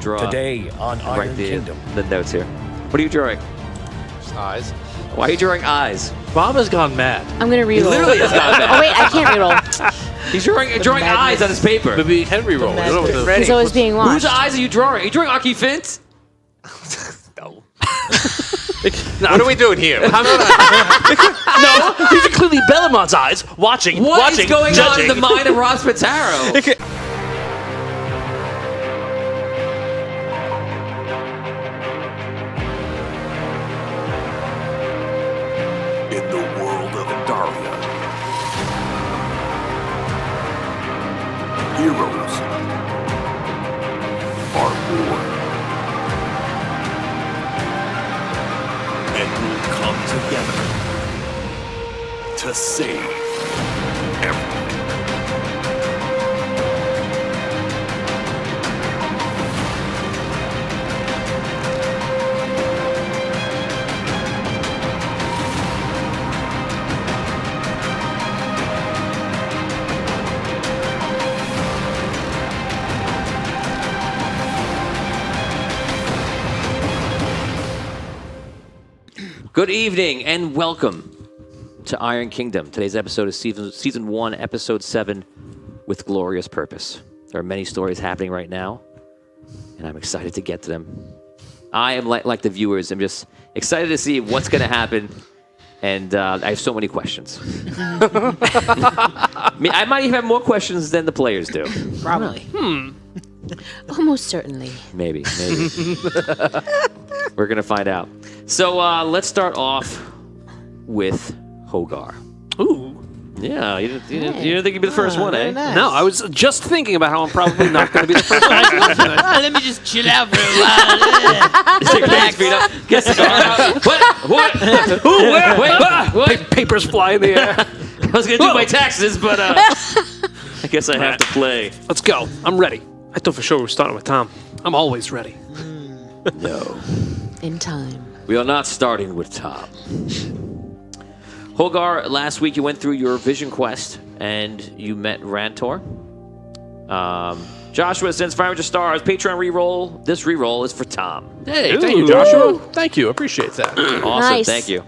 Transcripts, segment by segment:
Draw. Today on Iron Kingdom. The notes here. What are you drawing? Just eyes. Why are you drawing eyes? Bob has gone mad. I'm gonna reroll. He literally has gone mad. Oh wait, I can't reroll. He's drawing eyes on his paper. Maybe he can reroll. You don't know what He's always being watched. Whose eyes are you drawing? Are you drawing Aki Fint? No. What are we doing here? No, these are clearly Bellamont's eyes, watching, What is going judging. on in the mind of Ross Pataro? In the world of Indaria, heroes are born and will come together to save everyone. Good evening and welcome to Iron Kingdom. Today's episode is season 1, episode 7, with glorious purpose. There are many stories happening right now, and I'm excited to get to them. I am like the viewers. I'm just excited to see what's going to happen, and I have so many questions. I might even have more questions than the players do. Probably. Almost certainly. Maybe. We're going to find out. So let's start off with Hogar. Ooh. Yeah, you didn't think you'd be the first one, eh? No, I was just thinking about how I'm probably not going to be the first one. Let me just chill out for a while. Stick your hands feet up. Get the cigar out. What? Ooh, where? What? Papers fly in the air. I was going to do my taxes, but I guess I have to play. Let's go. I'm ready. I thought for sure we were starting with Tom. I'm always ready. No. In time. We are not starting with Tom. Hogar, last week you went through your vision quest and you met Rantor. Joshua sends 500 stars. Patreon reroll. This reroll is for Tom. Hey, thank you, Joshua. Thank you. Appreciate that. Awesome. Nice. Thank you.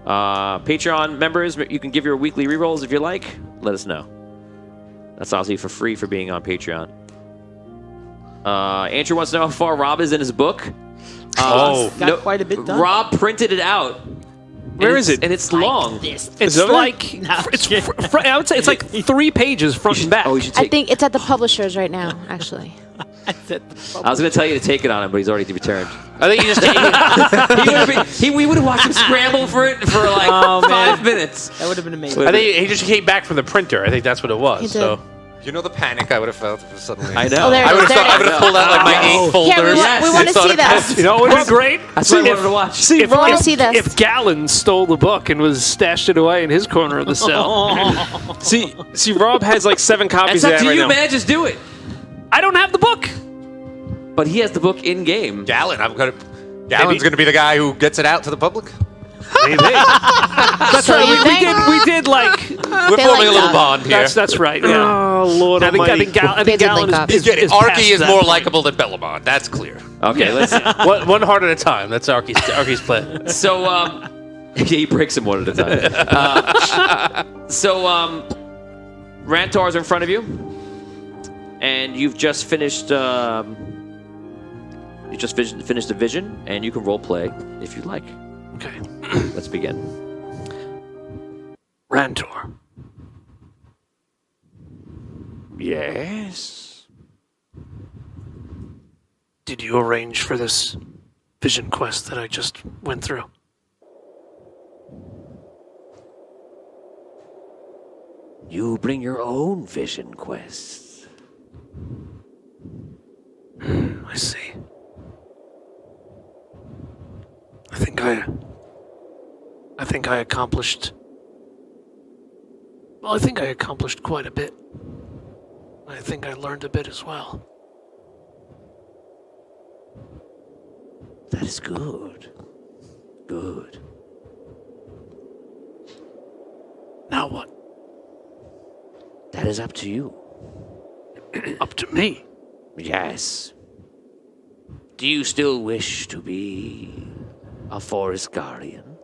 Patreon members, you can give your weekly rerolls if you like. Let us know. That's obviously for free for being on Patreon. Andrew wants to know how far Rob is in his book. Got quite a bit done. Rob printed it out. Where is it? And it's long. It's like I would say it's like 3 pages front and back. Oh, you should I take. think it's at the publishers right now, actually. I was going to tell you to take it on him, but he's already returned. I think you just We would have watched him scramble for it for like 5 minutes. That would have been amazing. I think he just came back from the printer. I think that's what it was. He did. So You know the panic I would have felt if suddenly. I know. Oh, there it I would is. There it have is. pulled out like my 8 folders. Yeah, we want to see that. You know what would be great? That's what I wanted to watch. See, We wanna see this. If Gallon stole the book and was stashed it away in his corner of the cell. See, Rob has like 7 copies It's of up that to right you, now. man. Just do it. I don't have the book. But he has the book in game. Gallon, Gallon's going to be the guy who gets it out to the public. Maybe. That's So right. you think? We did like. We're They forming like a little that. bond here. That's right. Yeah. Oh Lord I think Almighty! Gallon They did link up. is Get it. past Arky is that more point. likable than Bellamont. That's clear. Okay, let's see. one heart at a time. That's Arky's plan. So, yeah, he breaks them one at a time. Rantar's in front of you, and you've just finished. You just finished the vision, and you can role play if you'd like. Okay. Let's begin. Rantor. Yes. Did you arrange for this vision quest that I just went through? You bring your own vision quests. I see. I think I accomplished. Well, I think I accomplished quite a bit. I think I learned a bit as well. That is good. Good. Now what? That is up to you. Up to me. Yes. Do you still wish to be a forest guardian?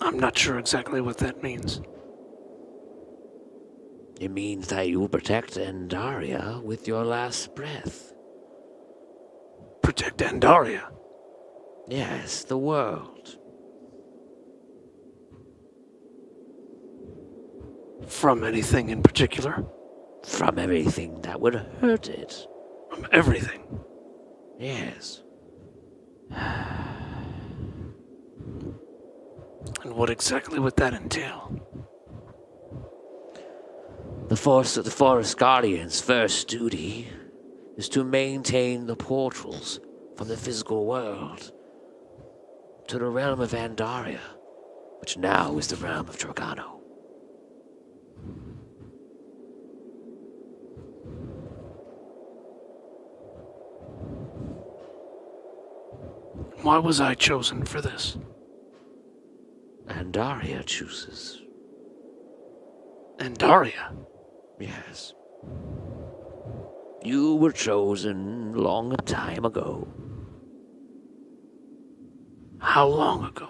I'm not sure exactly what that means. It means that you will protect Andaria with your last breath. Protect Andaria. Yes, the world. From anything in particular? From everything that would hurt it. From everything. Yes. And what exactly would that entail? The Forest Guardian's first duty is to maintain the portals from the physical world to the realm of Andaria, which now is the realm of Dragano. Why was I chosen for this? Andaria chooses. Andaria? Yes. You were chosen long a time ago. How long ago?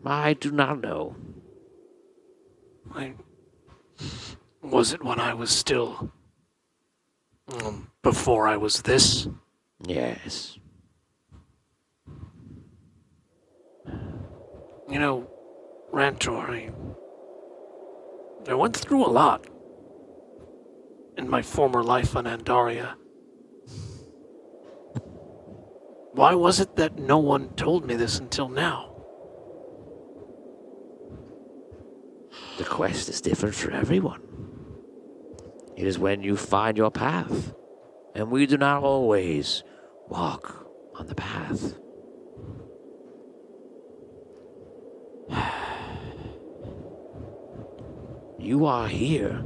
I do not know. Was it when I was still... before I was this? Yes. You know, Rantor, I went through a lot in my former life on Andaria. Why was it that no one told me this until now? The quest is different for everyone. It is when you find your path, and we do not always walk on the path. You are here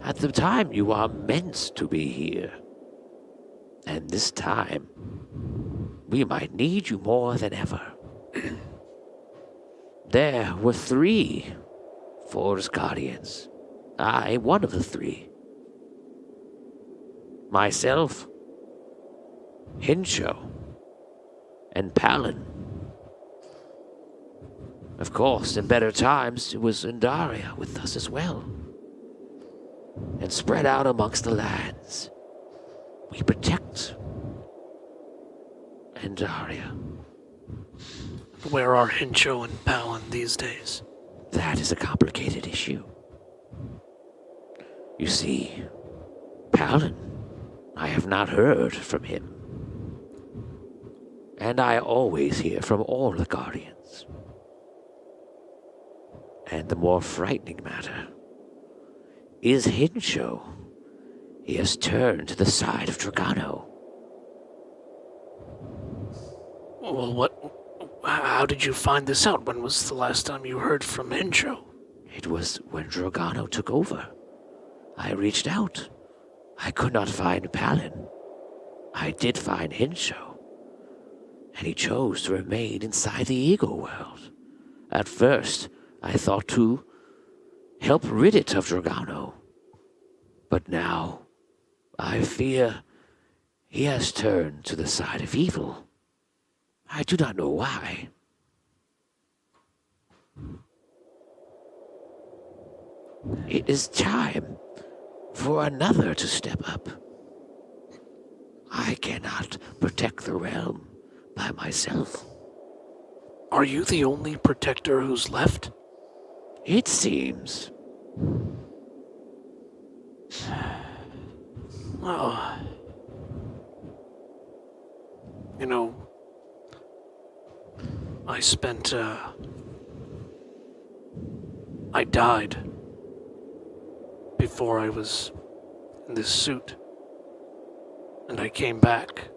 at the time you are meant to be here. And this time, we might need you more than ever. There were 3 Forest Guardians. I, one of the 3. Myself, Hincho, and Palin. Of course, in better times, it was Andaria with us as well. And spread out amongst the lands, we protect Andaria. Where are Hincho and Palin these days? That is a complicated issue. You see, Palin, I have not heard from him. And I always hear from all the Guardians. And the more frightening matter is Hincho. He has turned to the side of Dragano. Well, how did you find this out? When was the last time you heard from Hincho? It was when Dragano took over. I reached out. I could not find Palin. I did find Hincho. And he chose to remain inside the Eagle world. At first, I thought to help rid it of Dragano. But now, I fear he has turned to the side of evil. I do not know why. It is time for another to step up. I cannot protect the realm by myself. Are you the only protector who's left? It seems. Oh. You know, I died before I was in this suit. And I came back.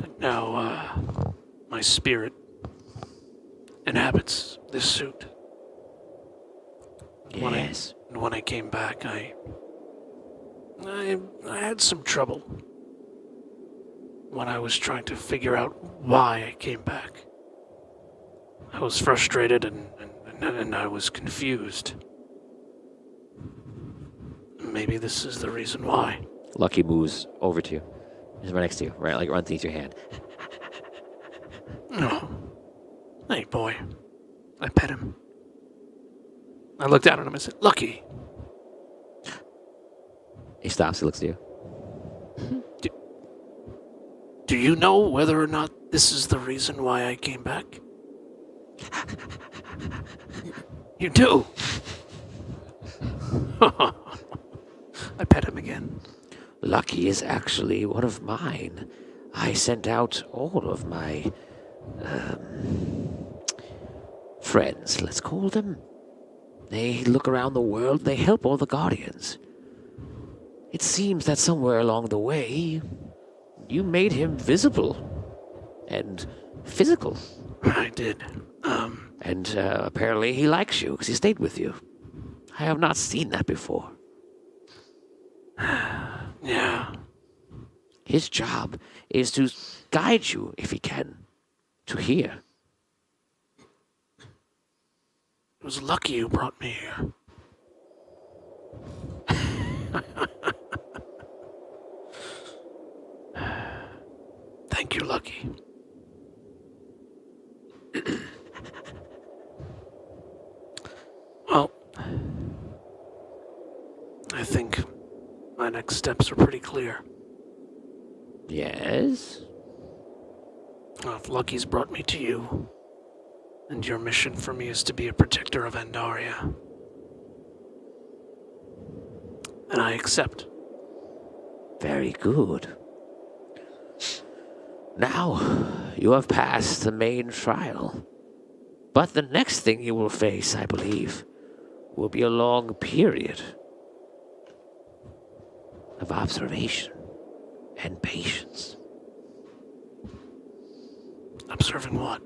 And now, my spirit inhabits this suit. Yes. When I came back, I had some trouble when I was trying to figure out why I came back. I was frustrated and I was confused. Maybe this is the reason why. Lucky moves over to you. He's right next to you, right? Like runs into your hand. No. Hey, boy. I pet him. I looked down at him and said, Lucky, He stops. He looks at you. do you know whether or not this is the reason why I came back? You do? I pet him again. Lucky is actually one of mine. I sent out all of my friends, let's call them. They look around the world, they help all the Guardians. It seems that somewhere along the way, you made him visible and physical. I did. And apparently he likes you because he stayed with you. I have not seen that before. Yeah. His job is to guide you, if he can, to here. It was Lucky who brought me here. Thank you, Lucky. Well, I think my next steps are pretty clear. Yes? If Lucky's brought me to you, and your mission for me is to be a protector of Andaria, then I accept. Very good. Now, you have passed the main trial. But the next thing you will face, I believe, will be a long period of observation and patience. Observing what?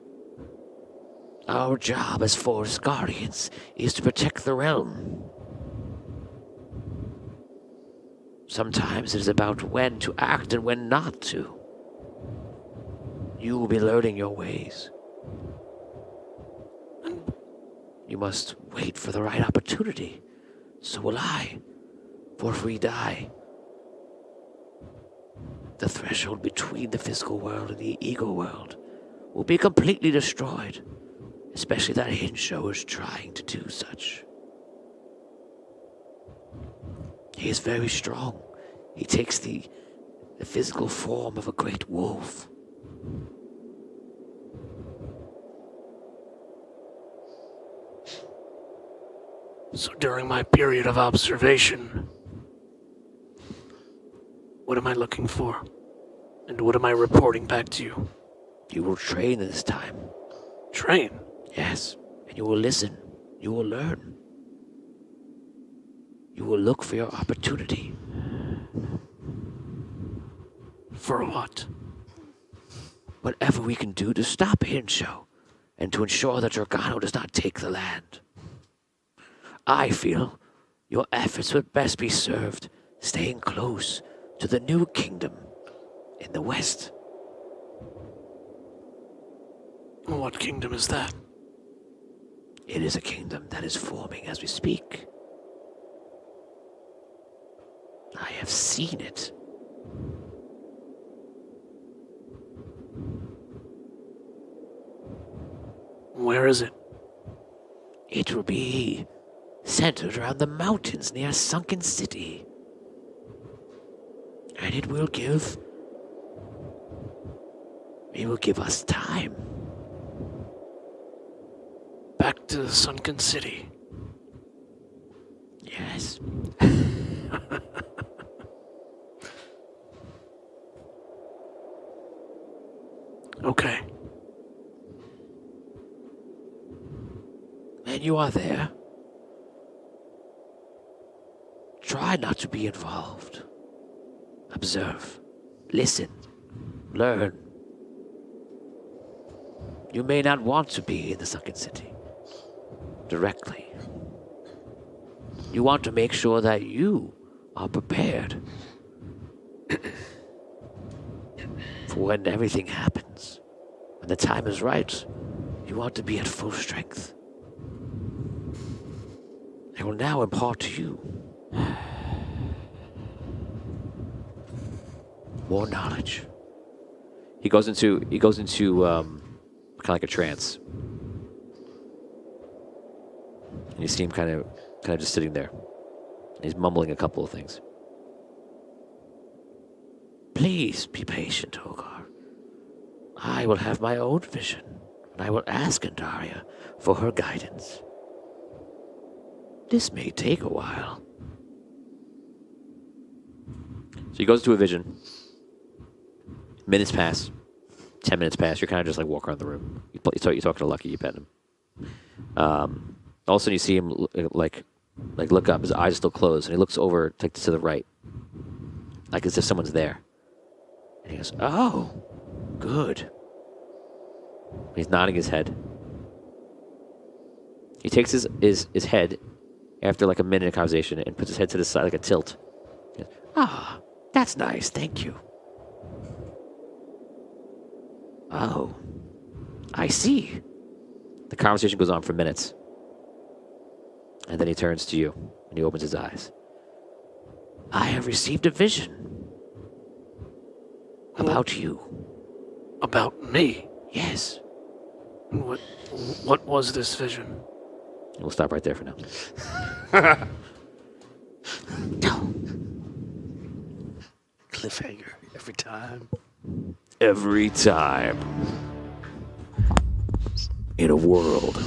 Our job as Forest Guardians is to protect the realm. Sometimes it is about when to act and when not to. You will be learning your ways. You must wait for the right opportunity. So will I. For if we die, the threshold between the physical world and the ego world will be completely destroyed. Especially that Hinsho is trying to do such. He is very strong. He takes the physical form of a great wolf. So during my period of observation, what am I looking for? And what am I reporting back to you? You will train this time. Train? Yes, and you will listen. You will learn. You will look for your opportunity. For what? Whatever we can do to stop Hinsho and to ensure that Dragano does not take the land. I feel your efforts would best be served staying close to the new kingdom in the west. What kingdom is that? It is a kingdom that is forming as we speak. I have seen it. Where is it? It will be centered around the mountains near Sunken City. And it will give us time. Back to the Sunken City. Yes. Okay. When you are there, try not to be involved. Observe, listen, learn. You may not want to be in the Sunken City directly. You want to make sure that you are prepared for when everything happens. When the time is right, you want to be at full strength. I will now impart to you More knowledge. He goes into kind of like a trance. And you see him kind of just sitting there. He's mumbling a couple of things. Please be patient, Hogar. I will have my own vision, and I will ask Andaria for her guidance. This may take a while. So he goes to a vision. Minutes pass. 10 minutes pass. You're kind of just like walking around the room. You talking to Lucky. You pet him. All of a sudden, you see him like look up. His eyes are still closed, and he looks over to the right, like as if someone's there. And he goes, "Oh, good." He's nodding his head. He takes his head after like a minute of conversation and puts his head to the side like a tilt. He goes, "Ah, that's nice. Thank you." Oh, I see. The conversation goes on for minutes. And then he turns to you, and he opens his eyes. I have received a vision. About you. About me? Yes. What was this vision? We'll stop right there for now. Cliffhanger every time. Every time. In a world.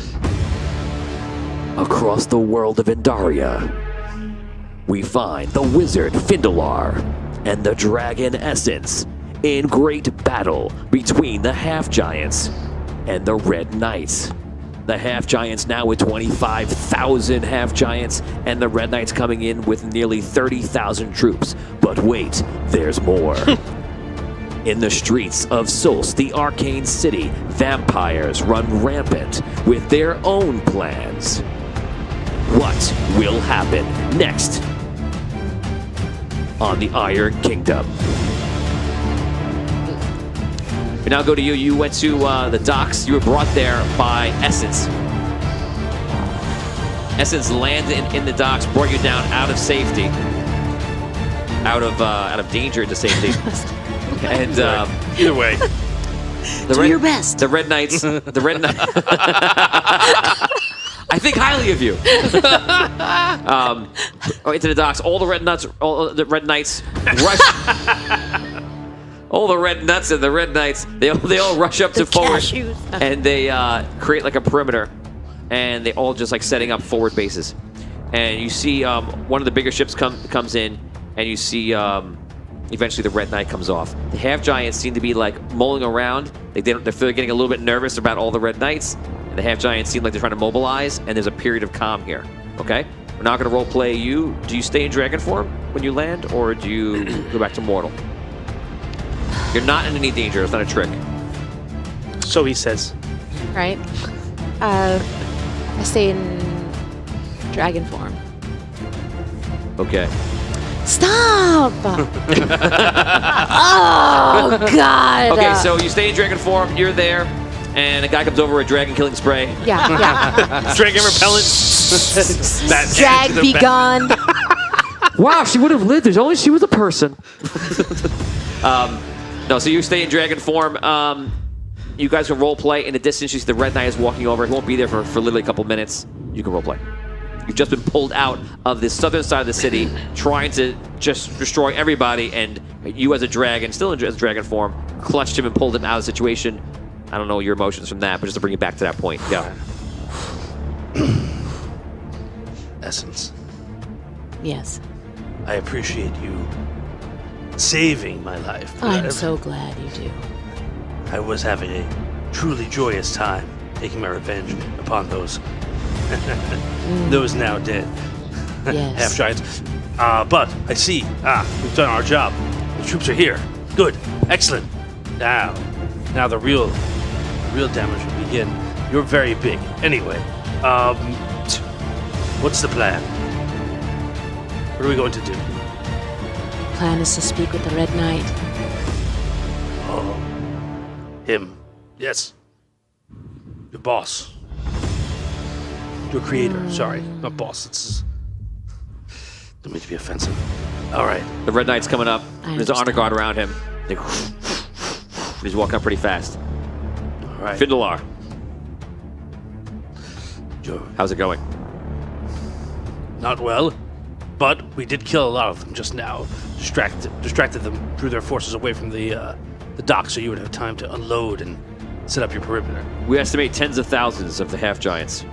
Across the world of Andaria, we find the wizard Findalar and the dragon Essence in great battle between the half-giants and the Red Knights. The half-giants now with 25,000 half-giants, and the Red Knights coming in with nearly 30,000 troops. But wait, there's more. In the streets of Solst, the arcane city, vampires run rampant with their own plans. What will happen next on the Iron Kingdom? We now go to you. You went to the docks. You were brought there by Essence. Essence landed in the docks, brought you down out of safety, out of danger to safety. And Either way. Do your best. The Red Knights. The Red Knights. I think highly of you. Into the docks. All the Red Knights rush. All the Red Nuts and the Red Knights, they all rush up to forward, cashews. and they create like a perimeter, and they all just like setting up forward bases. And you see one of the bigger ships comes in, and you see eventually the Red Knight comes off. The half giants seem to be like mulling around. They're getting a little bit nervous about all the Red Knights. And the half giants seem like they're trying to mobilize, and there's a period of calm here. Okay, we're not going to role play you. Do you stay in dragon form when you land, or do you go back to mortal? You're not in any danger. It's not a trick. So he says. Right? I stay in dragon form. Okay. Stop! Oh, God! Okay, so you stay in dragon form. You're there, and a guy comes over with dragon killing spray. Yeah. Dragon repellent. Drag be gone. Wow, she would have lived if only she was a person. No, so you stay in dragon form. You guys can role play. In the distance, you see the Red Knight is walking over. He won't be there for literally a couple minutes. You can role play. You've just been pulled out of the southern side of the city, trying to just destroy everybody, and you as a dragon, still in dragon form, clutched him and pulled him out of the situation. I don't know your emotions from that, but just to bring it back to that point. Yeah. Essence, Yes. I appreciate you saving my life. I'm so glad you do. I was having a truly joyous time taking my revenge upon those those now dead Yes. half giants. But I see. We've done our job. The troops are here. Good. Excellent. Now the real damage will begin. You're very big. Anyway, what's the plan? What are we going to do? Plan is to speak with the Red Knight. Oh, him. Yes. Your boss. Your creator. Sorry, not boss. It's don't mean to be offensive. All right. The Red Knight's coming up. I There's an honor understand. guard around him. He's walking up pretty fast. All right. Findalar, You're how's it going? not well, but we did kill a lot of them just now. Distracted them, drew their forces away from the dock, so you would have time to unload and set up your perimeter. We estimate tens of thousands of the half giants.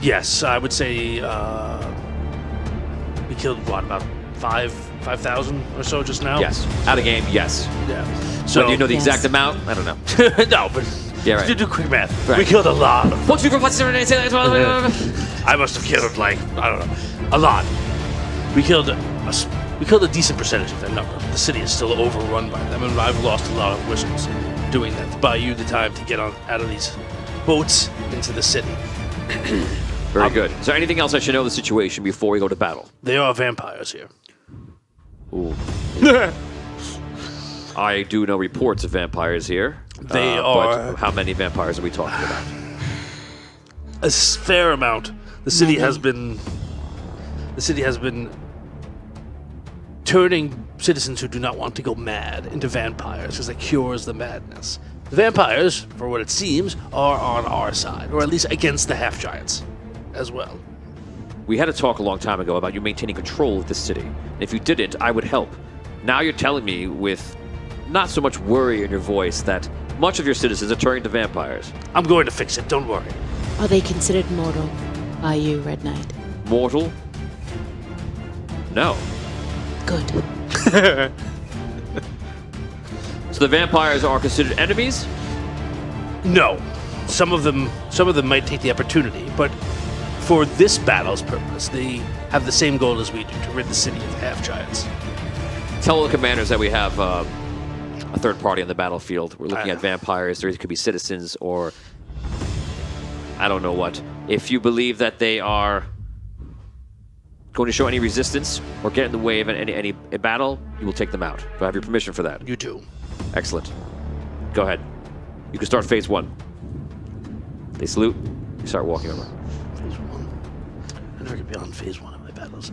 Yes, I would say we killed what, about 5,000 or so just now. Yes. Out of game, yes. Yeah. So So do you know the Yes. exact amount? I don't know. no, but Yeah, right. do quick math. Right. We killed a lot of them. 1, 2, 3, 4, 5, 6, 7, 8, 9, 10, 11, I must have killed like I don't know, a lot. We killed a decent percentage of their number. The city is still overrun by them, and I've lost a lot of whistles doing that to buy you the time to get out of these boats into the city. Very good. Is there anything else I should know of the situation before we go to battle? There are vampires here. Ooh. I do know reports of vampires here. They but are- how many vampires are we talking about? A fair amount. The city has been turning citizens who do not want to go mad into vampires because it cures the madness. The vampires, for what it seems, are on our side, or at least against the half giants as well. We had a talk a long time ago about you maintaining control of the city. And if you didn't, I would help. Now you're telling me with not so much worry in your voice that much of your citizens are turning to vampires. I'm going to fix it, don't worry. Are they considered mortal by you, Red Knight? Mortal? No. Good. So the vampires are considered enemies? No. Some of them might take the opportunity, but for this battle's purpose, they have the same goal as we do, to rid the city of the half giants. Tell the commanders that we have a third party on the battlefield. We're looking I at vampires. There could be citizens or I don't know what. If you believe that they are going to show any resistance or get in the way of any battle, you will take them out. Do I have your permission for that? You do. Excellent. Go ahead. You can start phase 1. They salute. You start walking over. Phase 1. I never get beyond phase 1 of my battles.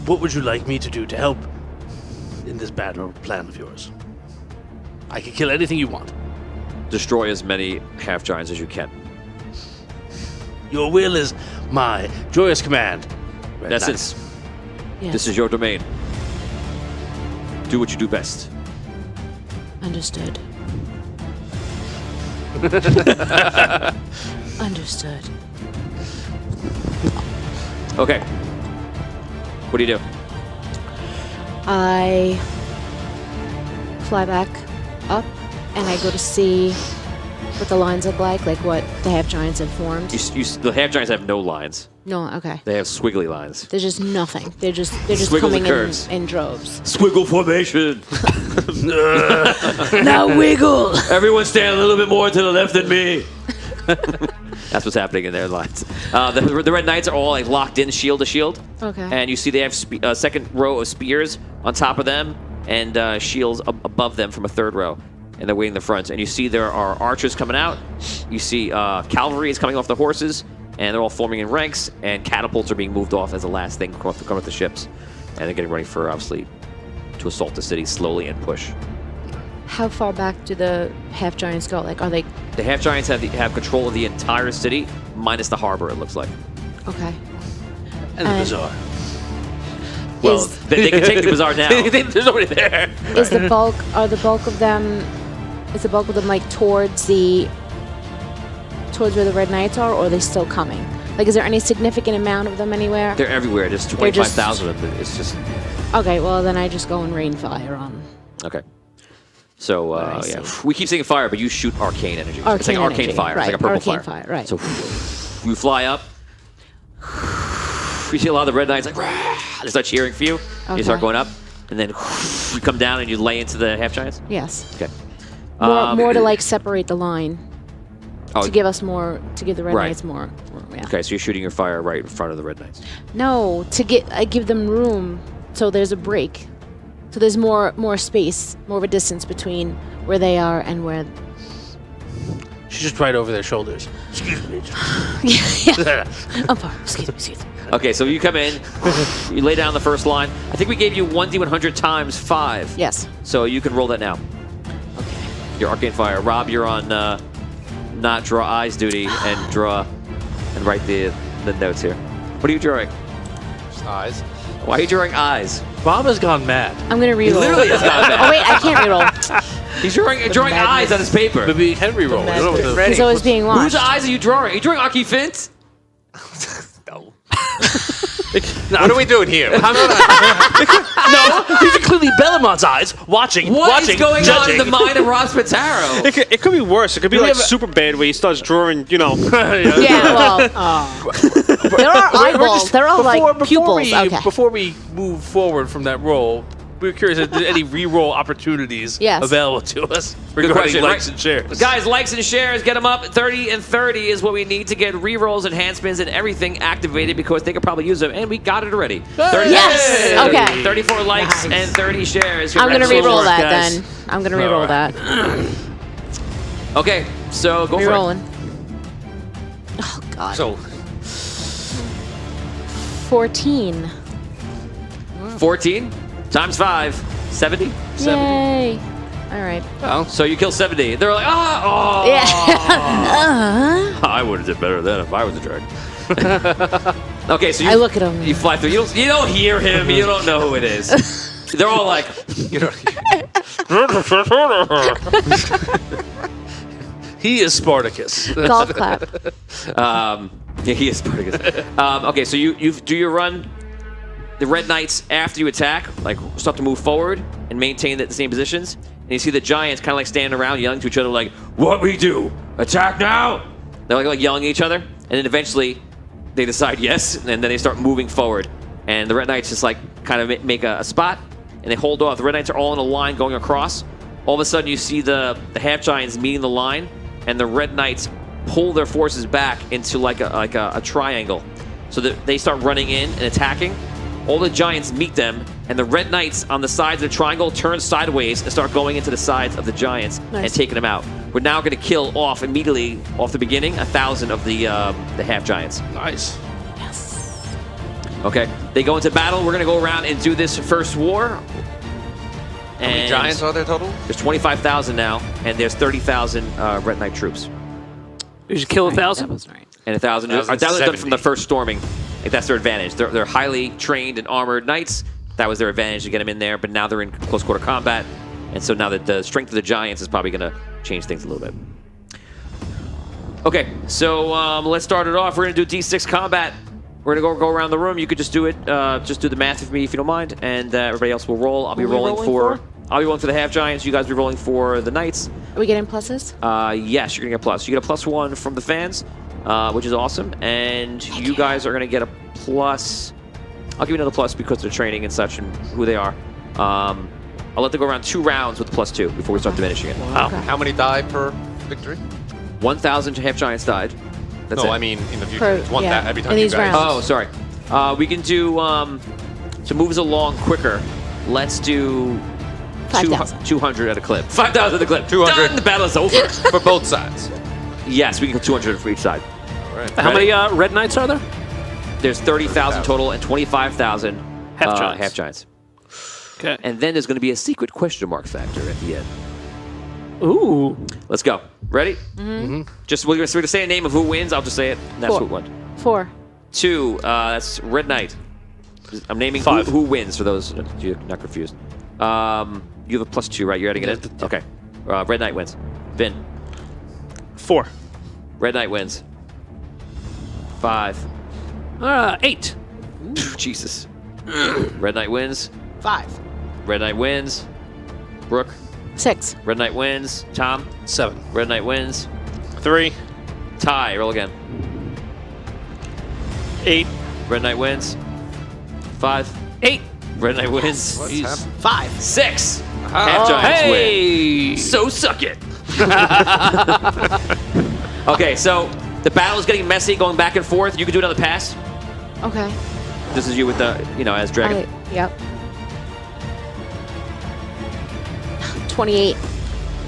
What would you like me to do to help in this battle plan of yours? I can kill anything you want. Destroy as many half giants as you can. Your will is my joyous command. Red Essence, Yes. this is your domain. Do what you do best. Understood. Understood. Okay. What do you do? I fly back up and I go to see what the lines look like what the half giants have formed. The half giants have no lines. No, okay. They have squiggly lines. There's just nothing. They're just Squiggles coming and curves. in droves. Squiggle formation. Now wiggle. Everyone stand a little bit more to the left than me. That's what's happening in their lines. The Red Knights are all like locked in shield to shield. Okay. And you see they have a second row of spears on top of them and shields above them from a third row. And they're waiting in the front. And you see there are archers coming out. You see cavalry is coming off the horses. And they're all forming in ranks. And catapults are being moved off as the last thing come off the ships. And they're getting ready for, obviously, to assault the city slowly and push. How far back do the half giants go? Are they The half giants have control of the entire city, minus the harbor, it looks like. okay? And the bazaar. Well, Is- they can take the bazaar now. There's nobody there. Is the bulk of them towards where the Red Knights are, or are they still coming? Is there any significant amount of them anywhere? They're everywhere. There's They're just- 25,000 of them. It's just Okay, well then I just go and rain fire on. okay. So I yeah, see. we keep saying fire, but you shoot arcane energy. it's like arcane energy, fire. right, It's like a purple arcane fire. fire, right. So you fly up. You see a lot of the Red Knights like "Rah!" They start cheering for you. You start Okay. going up, and then you come down and you lay into the half giants. Yes. Okay. More to separate the line. Oh, To give us more, to give the Red Right. Knights more yeah. Okay, so you're shooting your fire right in front of the Red Knights. No, I give them room, so there's a break. So there's more space, more of a distance between where they are and where. She's just right over their shoulders. Excuse me. Yeah. I'm fine. Excuse me. Okay, so you come in, you lay down the first line. I think we gave you 1d100 times 5. Yes. So you can roll that now. Okay. Your arcane fire. Rob, you're on not draw eyes duty and draw and write the notes here. What are you drawing? Eyes. Why are you drawing eyes? Bob has gone mad. I'm gonna reroll. Literally has gone bad. Oh wait, I can't reroll. He's drawing eyes on his paper. Maybe we can reroll. You know what the- He's always being watched. Whose eyes are you drawing? Are you drawing Aki Fint? No. What are we doing here? No, these are clearly Bellamont's eyes. Watching. What is going judging. on in the mind of Ross Pataro? It could be worse. It could be like Superbad where he starts drawing, Yeah, well, there are eyeballs. There are like pupils. Okay. Before we move forward from that roll, we were curious if there's any re-roll opportunities Yes. available to us Good regarding question. likes Right. and shares. Guys, likes and shares, get them up. 30 and 30 is what we need to get rerolls, enhancements, and everything activated because they could probably use them, and we got it already. 30 Yes! Okay. 34 likes and 30 shares. I'm gonna Congratulations. reroll that guys. then. I'm gonna reroll that. Okay, so go Rerolling. Oh God. So 14. for it. 14 times 5, 70. Yay! All right. So you kill 70. They're like, oh. Yeah. I would have did better than if I was a drag. Okay, so you, I look at him. You fly through. You don't hear him. You don't know who it is. They're all like, you know. He is Spartacus. Golf clap. yeah, he is Spartacus. Okay, so you do your run. The Red Knights, after you attack, like start to move forward and maintain the same positions. And you see the Giants kind of like standing around yelling to each other like, what we do? Attack now! They're like yelling at each other. And then eventually they decide yes, and then they start moving forward. And the Red Knights just like kind of make a spot, and they hold off. The Red Knights are all in a line going across. All of a sudden you see the Half Giants meeting the line, and the Red Knights pull their forces back into like a triangle. So that they start running in and attacking. All the Giants meet them, and the Red Knights on the sides of the triangle turn sideways and start going into the sides of the Giants and taking them out. We're now going to kill off immediately, off the beginning, 1,000 of the Half Giants. Nice. Okay, they go into battle. We're going to go around and do this first war. How many Giants are there total? There's 25,000 now, and there's 30,000 Red Knight troops. You should kill 1,000. That was right. And 1,000 done from 1,070. the first storming. Like that's their advantage. They're highly trained and armored knights. That was their advantage to get them in there, but now they're in close quarter combat. And so now that the strength of the Giants is probably going to change things a little bit. Okay, so let's start it off. We're going to do D6 combat. We're going to go around the room. You could just do it. Just do the math with me if you don't mind. And everybody else will roll. I'll be rolling for the Half Giants. You guys will be rolling for the Knights. Are we getting pluses? Yes, you're going to get a plus. You get a +1 from the fans, which is awesome. And you guys are going to get a plus. I'll give you another plus because of the training and such and who they are. I'll let them go around 2 rounds with the +2 before we start diminishing it. Okay. How many die per victory? 1,000 Half Giants died. That's No, it. I mean in the future. Per- It's one yeah, that every time in you these guys. rounds. Oh, sorry. We can do, to move us along quicker, let's do 5,000. 200 at a clip. 5,000 at a clip. 200. Done. The battle is over. For both sides. Yes, we can go 200 for each side. All right. How many Red Knights are there? There's 30,000 total and 25,000 Half Giants. Half Giants. Okay. And then there's going to be a secret question mark factor at the end. Ooh. Let's go. Ready? Mm-hmm. Just we're going to say a name of who wins. I'll just say it. And that's 4. who won. 4. 2. That's Red Knight. I'm naming 5. who wins for those you're not confused. You have a +2, right? You're adding it in? Okay. Red Knight wins. Vin. 4. Red Knight wins. 5. 8. Jesus. Red Knight wins. 5. Red Knight wins. Brooke. 6. Red Knight wins. Tom. 7. Red Knight wins. 3. Tie. Roll again. 8. Red Knight wins. 5. 8. Red Knight wins. What's happening? 5. 6. Half Giants win. Hey. So suck it. Okay, so the battle is getting messy, going back and forth. You can do another pass. Okay. This is you with the, as Dragon. Yep. 28.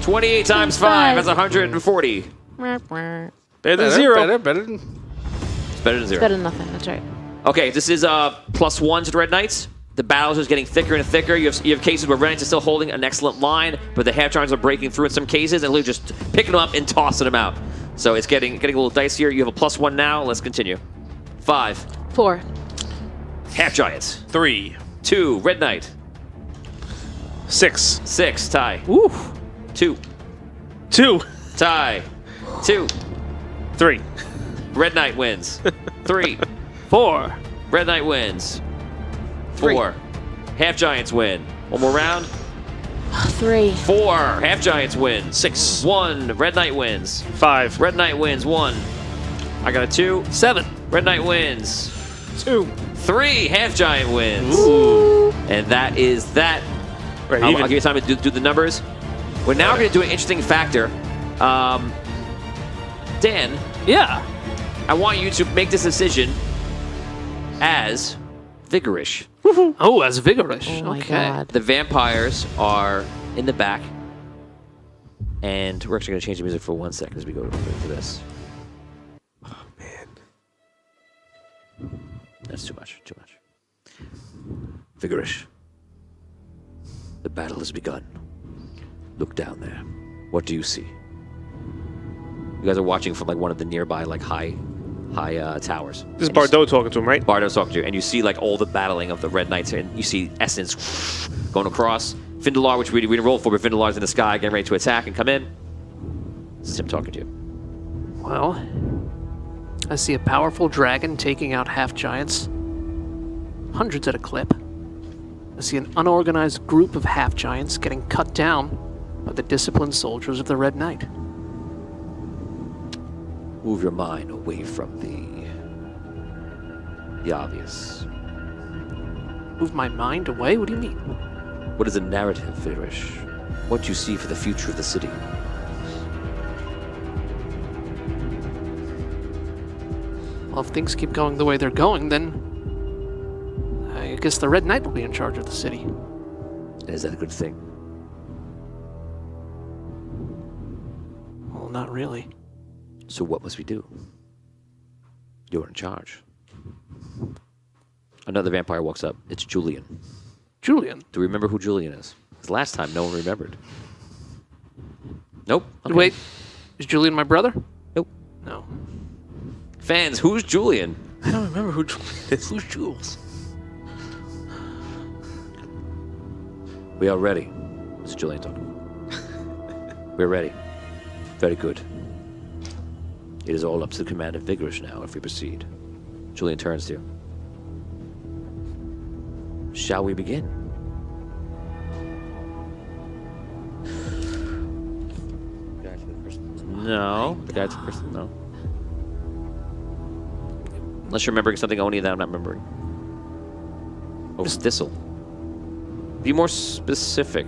28 times 5, that's 140. Better than 0. Better. It's better than 0. Better than nothing. That's right. Okay, this is +1 to the Red Knights. The battles are getting thicker and thicker. You have cases where Red Knights are still holding an excellent line, but the half giants are breaking through in some cases and literally just picking them up and tossing them out. So it's getting a little dicier. You have a +1 now. Let's continue. 5. 4. Half giants. 3. 2. Red Knight. 6. 6. Tie. Ooh. 2. 2. Tie. 2. 3. Red Knight wins. 3. 4. Red Knight wins. 4. Half giants win. One more round. 3. 4. Half giants win. 6. 1. Red Knight wins. 5. Red Knight wins. 1. I got a 2. 7. Red Knight wins. 2. 3. Half giant wins. And that is that. Right, I'll even. give you time to do the numbers. We're now going to do an interesting factor. Dan, Yeah. I want you to make this decision as vigorish. Oh, as vigorous. Oh my okay. god. The vampires are in the back. And we're actually going to change the music for 1 second as we go to this. Oh, man. That's too much. Too much. Vigorish. The battle has begun. Look down there. What do you see? You guys are watching from like one of the nearby like high towers. This is And you Bardot talking to him, right? Bardo's talking to you, and you see like all the battling of the Red Knights, and you see Essence going across. Findalar, which we didn't roll for, but Findalar's in the sky, getting ready to attack and come in. This is him talking to you. Well, I see a powerful dragon taking out half giants. Hundreds at a clip. I see an unorganized group of half giants getting cut down by the disciplined soldiers of the Red Knight. Move your mind away from the obvious. Move my mind away? What do you mean? What is the narrative, Virish? What do you see for the future of the city? Well, if things keep going the way they're going, then I guess the Red Knight will be in charge of the city. And is that a good thing? Well, not really. So what must we do? You're in charge. Another vampire walks up. It's Julian. Julian. Do you remember who Julian is? Because last time no one remembered. Nope. Okay. Wait, is Julian my brother? Nope. No. Fans, who's Julian? I don't remember who Julian is. Who's Jules? We are ready. This is Julian talking. We're ready. Very good. It is all up to the command of Vigorish now if we proceed. Julian turns to you. Shall we begin? No. The guy to the person? No. Unless you're remembering something only that I'm not remembering. Oh, Thistle. Be more specific.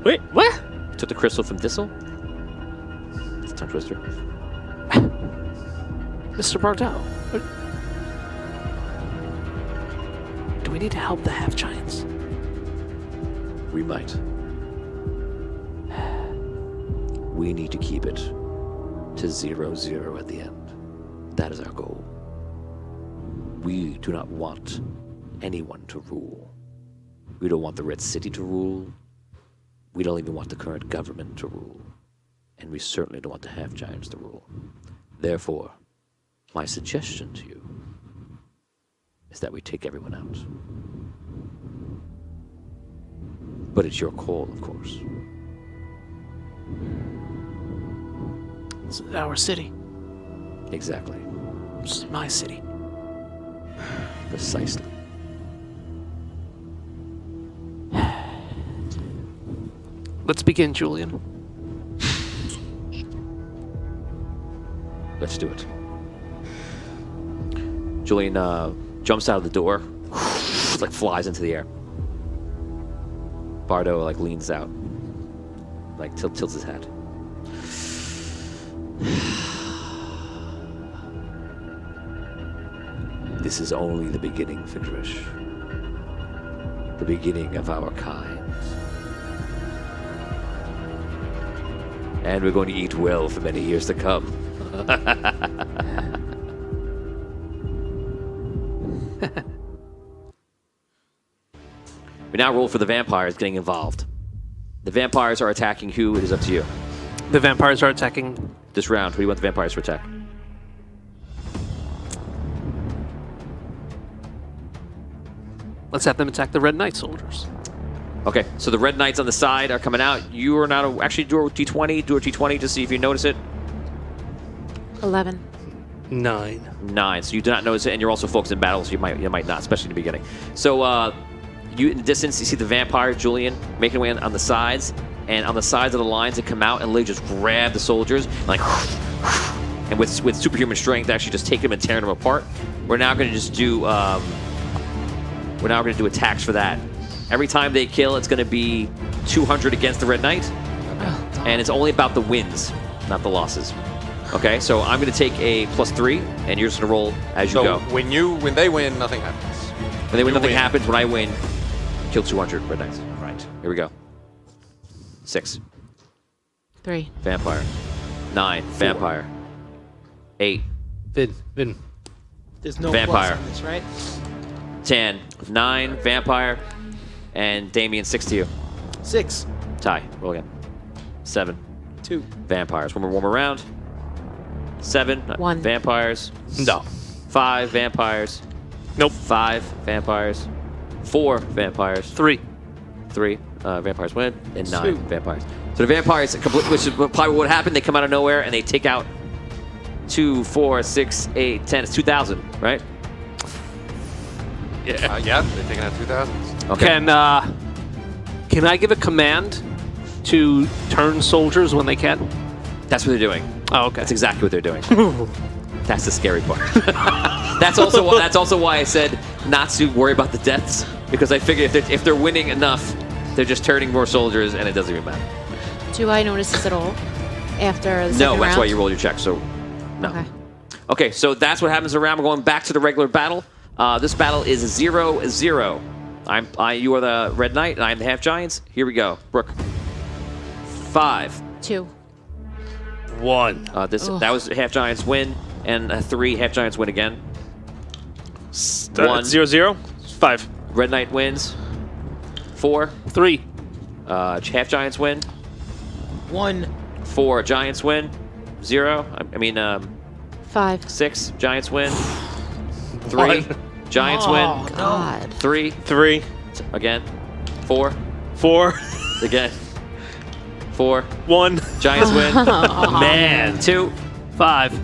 Wait, what? Took the crystal from Thistle? It's a tongue twister. Mr. Bardot, do we need to help the half giants? We might. We need to keep it to 0-0 at the end. That is our goal. We do not want anyone to rule. We don't want the Red City to rule. We don't even want the current government to rule. And we certainly don't want the half giants to rule. Therefore, my suggestion to you is that we take everyone out. But it's your call, of course. It's our city. Exactly. It's my city. Precisely. Let's begin, Julian. Let's do it. Julian jumps out of the door, like flies into the air. Bardo like leans out, like tilts his head. This is only the beginning, Fidrish. The beginning of our kind. And we're going to eat well for many years to come. We now roll for the vampires getting involved. The vampires are attacking who? It is up to you. The vampires are attacking. This round, who do you want the vampires to attack? Let's have them attack the Red Knight soldiers. Okay, so the red knights on the side are coming out. You are not actually do a d20 to see if you notice it. 11. 9. 9. So you do not notice it, and you're also focused in battle, so you might not, especially in the beginning. So you in the distance, you see the vampire Julian making way on the sides, and on the sides of the lines that come out and literally just grab the soldiers, like, and with superhuman strength, actually just take them and tear them apart. We're now going to just do attacks for that. Every time they kill, it's going to be 200 against the Red Knight. And it's only about the wins, not the losses. Okay, so I'm going to take a +3, and you're just going to roll as you go. When they win, nothing happens. When they win, nothing happens. When I win, kill 200 Red Knights. Right. Here we go. 6. 3. Vampire. 9. Vampire. 8. Vin. There's no Vampire. plus on this, right? 10. 9. Vampire. And Damien, 6 to you. 6. Tie. Roll again. 7. 2. Vampires. One more round. 7. 1. Vampires. No. 5 vampires. Nope. 5 vampires. 4 vampires. 3. 3 vampires win, and 9 2. vampires. So the vampires, which is probably what happened, they come out of nowhere and they take out 2, 4, 6, 8, 10. It's 2,000, right? Yeah, they're taking out 2,000. Okay. Can I give a command to turn soldiers when they can? That's what they're doing. Oh, okay. That's exactly what they're doing. That's the scary part. That's also why I said not to worry about the deaths, because I figure if they're winning enough, they're just turning more soldiers, and it doesn't even matter. Do I notice this at all after the second No, that's round? why you roll your check. So, no. Okay. Okay, so that's what happens around. We're going back to the regular battle. This battle is 0-0. You are the Red Knight, and I'm the Half Giants. Here we go. Brooke. 5. 2. 1. That was Half Giants win, and 3 Half Giants win again. 1. 0-0. 5. Red Knight wins. 4. 3. Half Giants win. 1. 4 Giants win. 0. 5. 6 Giants win. 3 1. Giants Oh, win. God. 3 3. again. 4 4. again. 4 1. Giants win. Man. 2 5.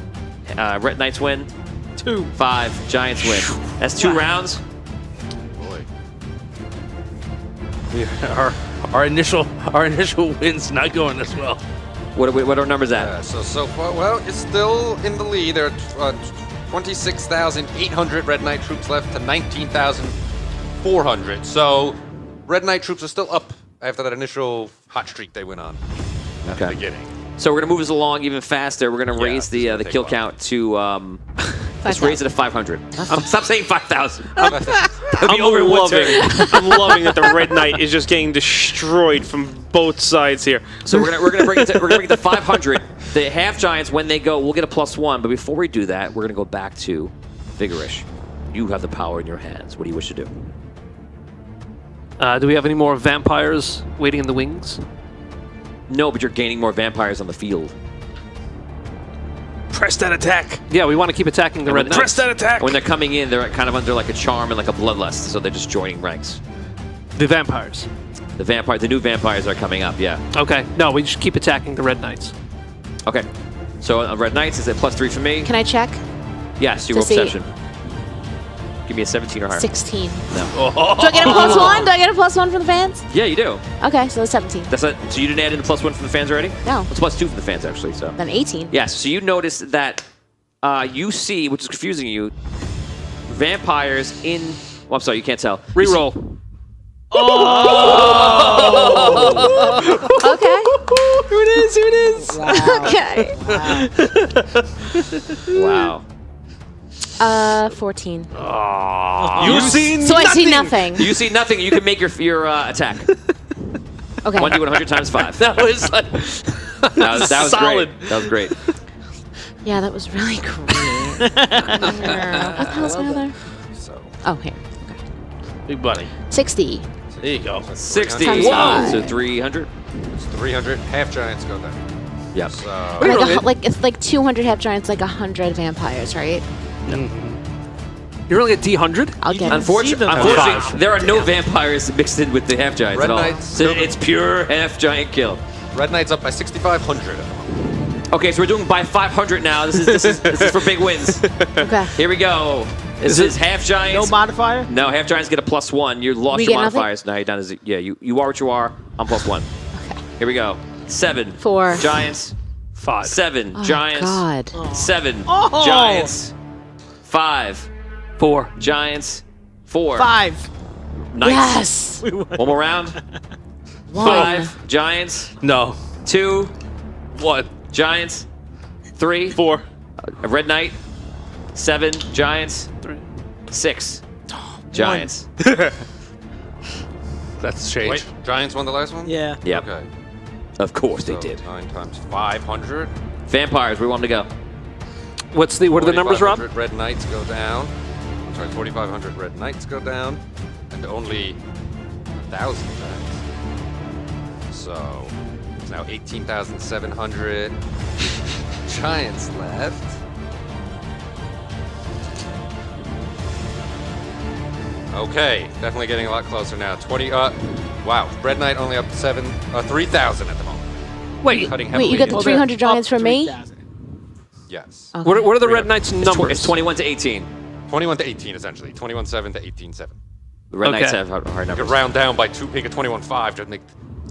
Red Knights win. 2. 5 Giants win. That's 2 rounds. Boy. Our initial wins not going as well. What are our numbers at? So far, well, it's still in the lead. There are 26,800 Red Knight troops left to 19,400. So Red Knight troops are still up after that initial hot streak they went on at the beginning. So we're gonna move this along even faster. We're gonna raise it's gonna the take kill a while. count to let's raise it to 500. Stop saying 5,000. That'd be I'm over in one turn. loving that the Red Knight is just getting destroyed from both sides here. So we're gonna bring it to 500. The Half Giants, when they go, we'll get a +1. But before we do that, we're gonna go back to Vigorish. You have the power in your hands. What do you wish to do? Do we have any more vampires waiting in the wings? No, but you're gaining more vampires on the field. Press that attack. Yeah, we want to keep attacking the Red Press Knights. that attack. When they're coming in, they're kind of under like a charm and like a bloodlust, so they're just joining ranks. The vampires. The new vampires are coming up. Yeah. Okay. No, we just keep attacking the Red Knights. Okay. So Red Knights is at +3 for me. Can I check? Yes, you To roll see- perception. Give me a 17 or higher. 16. No. Do I get a +1? Do I get a +1 from the fans? Yeah, you do. Okay, so that's 17. That's it. So you didn't add in the +1 from the fans already? No. It's +2 from the fans actually. So. Then 18. Yes. So you notice that you see, which is confusing you, vampires in. Well, I'm sorry, you can't tell. You see- Reroll. Okay. Who it is? Okay. Wow. 14. You see So I see nothing. You see nothing. You can make your attack. Okay. 1d100 times 5. That was like, That was Solid. great. That was great. Yeah, that was really great. What the hell's my other? So, Oh, here. Big buddy. 60. There you go. 60. Times five. So 300. it's 300. Half giants go down. Yep. So, It's like 200 half giants, like 100 vampires, right? You're only at D100? I'll get it. Unfortunately, there are no vampires mixed in with the half giants Red at all. Knights So still- it's pure half giant kill. Red Knight's up by 6,500 at the moment. Okay, so we're doing by 500 now. This is for big wins. Okay. Here we go. This is half No giants. modifier? No, half giants get a +1. You lost We your get nothing? modifiers. Now you're down to yeah. You are what you are. I'm +1. Okay. Here we go. 7. 4. Giants. 5. 7 Oh, giants. God. 7 Oh. giants. 5 4. giants. 4 5. Knights. Yes. One more round. 1. 5 giants. No. 2 What? giants. 3 4. a red knight. 7 giants. 6 giants. That's change. Wait, giants won the last one? Yeah. Yep. Okay. Of course So they did. 9 times 500. Vampires. Where do we want them to go? What are the numbers, Rob? 4,500 red knights go down. I'm sorry, 4,500 red knights go down. And only 1,000 giants. So it's now 18,700 giants left. Okay, definitely getting a lot closer now. 20. Wow, red knight only up to 3,000 at the moment. Wait, Cutting Wait, heavily. you got the into- 300 giants from me? 3,000. Yes. Okay. what are the Red Knights' numbers? It's 21 to 18. 21 to 18 essentially. 21-7 to 18-7. The Red Okay. Knights have hard You could numbers. round down by 2, make it 21-5 to make.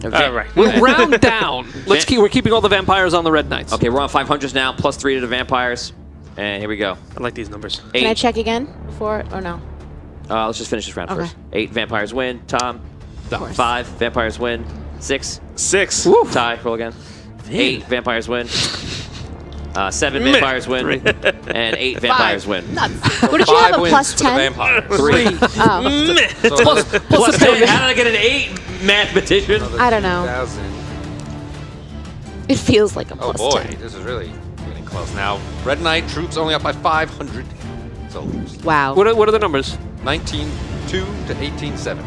Right. We'll round down. We're keeping all the vampires on the Red Knights. Okay, we're on 500s now, +3 to the vampires. And here we go. I like these numbers. Can I 8. check again before or no? Let's just finish this round Okay. first. 8 vampires win. Tom. course. 5 vampires win. 6. 6. Ty, roll again. 8 vampires win. 7 vampires win. And 8 vampires win. What did you have, a wins +10? vampires. 3. Oh, Plus 10. How did I get an 8, mathematician? I don't know. 1,000. It feels like a Oh +10. boy, this is really getting close now. Red Knight troops only up by 500 soldiers. Wow. What are the numbers? 19-2 to 18-7.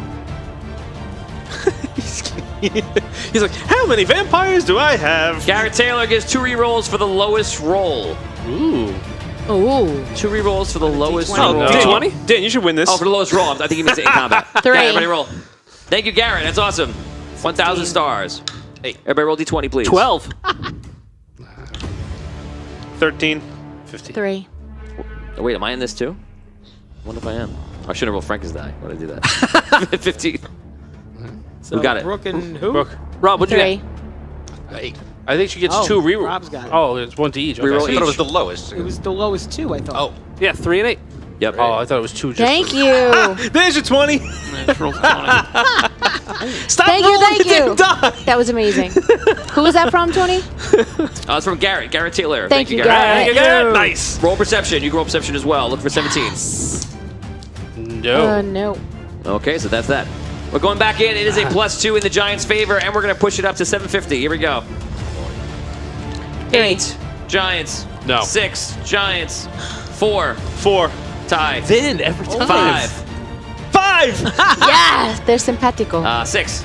He's like, how many vampires do I have? Garrett Taylor gives 2 rerolls for the lowest roll. Ooh. Ooh. 2 rerolls for the lowest Oh, roll. Dan, D20? Dan, you should win this. Oh, for the lowest roll. I think he means it in combat. 3. Yeah, everybody roll. Thank you, Garrett. That's awesome. 1,000 stars. Hey, everybody roll D20, please. 12. 13. 15. 3. Oh, wait, am I in this too? I wonder if I am. I shouldn't roll Franken's die. Why did I do that? 15. So Who got it? Brooke and who? Brooke. Rob, what'd you 3. get? 8. I think she gets Oh, 2 rerolls. Rob's got it. Oh, it's 1 to each. Okay. Reroll I thought it was each. the lowest. It was the lowest 2, I thought. Oh, Yeah, 3 and 8. Yep. Oh, I thought it was 2 just Thank for- you. There's your 20. Roll 20. Stop Thank you, rolling thank the damn you. die. That was amazing. Who was that from, Tony? It's from Garrett. Garrett Taylor. Thank you, Garrett. Garrett. Nice. Roll perception. You can roll perception as well. Look for 17. No. No. Okay, so that's that. We're going back in. It is a +2 in the Giants' favor, and we're going to push it up to 750. Here we go. 8 Giants. No. 6 Giants. 4 4. Ty. Then every time. 5 5. Yeah, they're simpatico. 6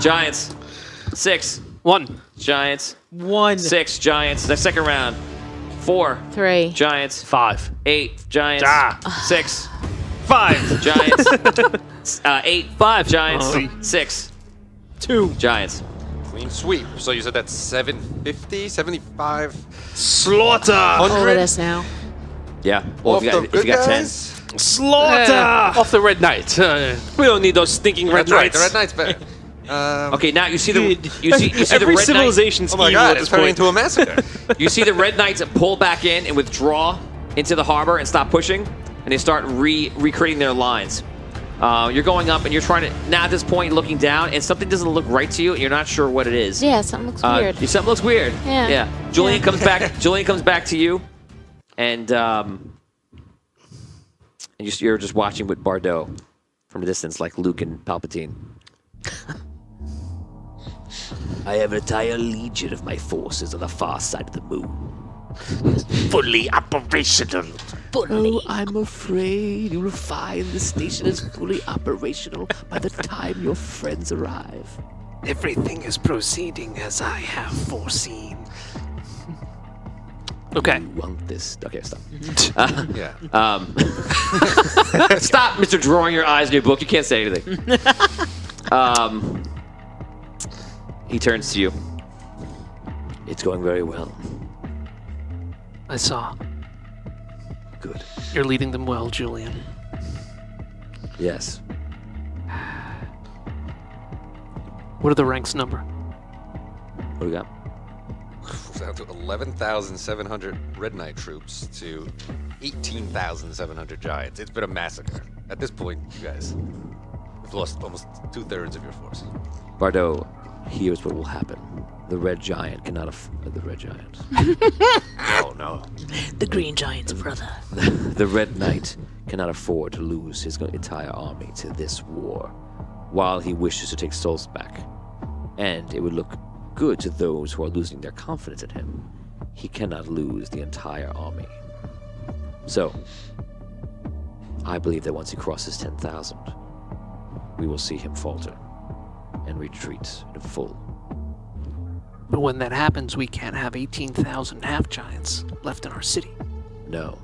Giants. 6 1. Giants. 1. 6 Giants. The second round. 4 3. Giants. 5. 8 Giants. Ah. 6 5. Giants. 8 5. Giants. Oh. 6 2. Giants. clean sweep. So you said that's 750, 75, Slaughter. Over this now. Yeah. Well, Off if the you good got 10. guys? Slaughter. Off the Red Knight. We don't need those stinking red That's right. knights. The Red Knight's better. Okay, now you see the you see the Every red knight, civilization's Oh my evil god, at it's this turning point. into a massacre. you see the red knights pull back in and withdraw into the harbor and stop pushing, and they start recreating their lines. You're going up and you're trying to now at this point you're looking down and something doesn't look right to you and you're not sure what it is. Yeah, something looks weird. Something looks weird. Yeah. Yeah. Julian comes back. Julian comes back to you, and you're just watching with Bardot from a distance, like Luke and Palpatine. I have an entire legion of my forces on the far side of the moon. Fully operational. Oh, I'm afraid you will find the station is fully operational by the time your friends arrive. Everything is proceeding as I have foreseen. Okay. You want this? Okay, stop. Yeah. Stop, Mr. Drawing your eyes in your book. You can't say anything. He turns to you. It's going very well. I saw. Good. You're leading them well, Julian. Yes. What are the ranks number? What do we got? Down to 11,700 Red Knight troops to 18,700 Giants. It's been a massacre. At this point, you guys have lost almost 2/3 of your force. Bardot, here's what will happen. The Red Giant cannot the Red Giant. Oh, no. The Green Giant's brother. The Red Knight cannot afford to lose his entire army to this war while he wishes to take souls back. And it would look good to those who are losing their confidence in him. He cannot lose the entire army. So, I believe that once he crosses 10,000, we will see him falter and retreat in full. But when that happens, we can't have 18,000 half-giants left in our city. No.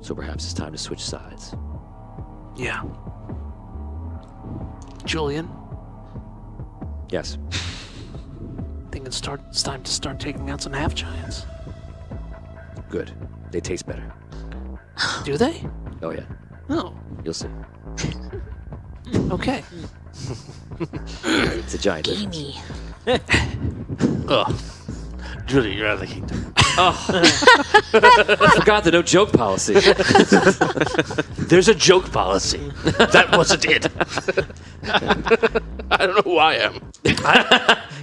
So perhaps it's time to switch sides. Yeah. Julian, Yes. I think it's time to start taking out some half-giants. Good. They taste better. Do they? Oh yeah. Oh, You'll see. okay. It's a giant difference. Amy. Ugh. Julie, you're out of the kingdom. I forgot the no joke policy. There's a joke policy. That wasn't it. I don't know who I am.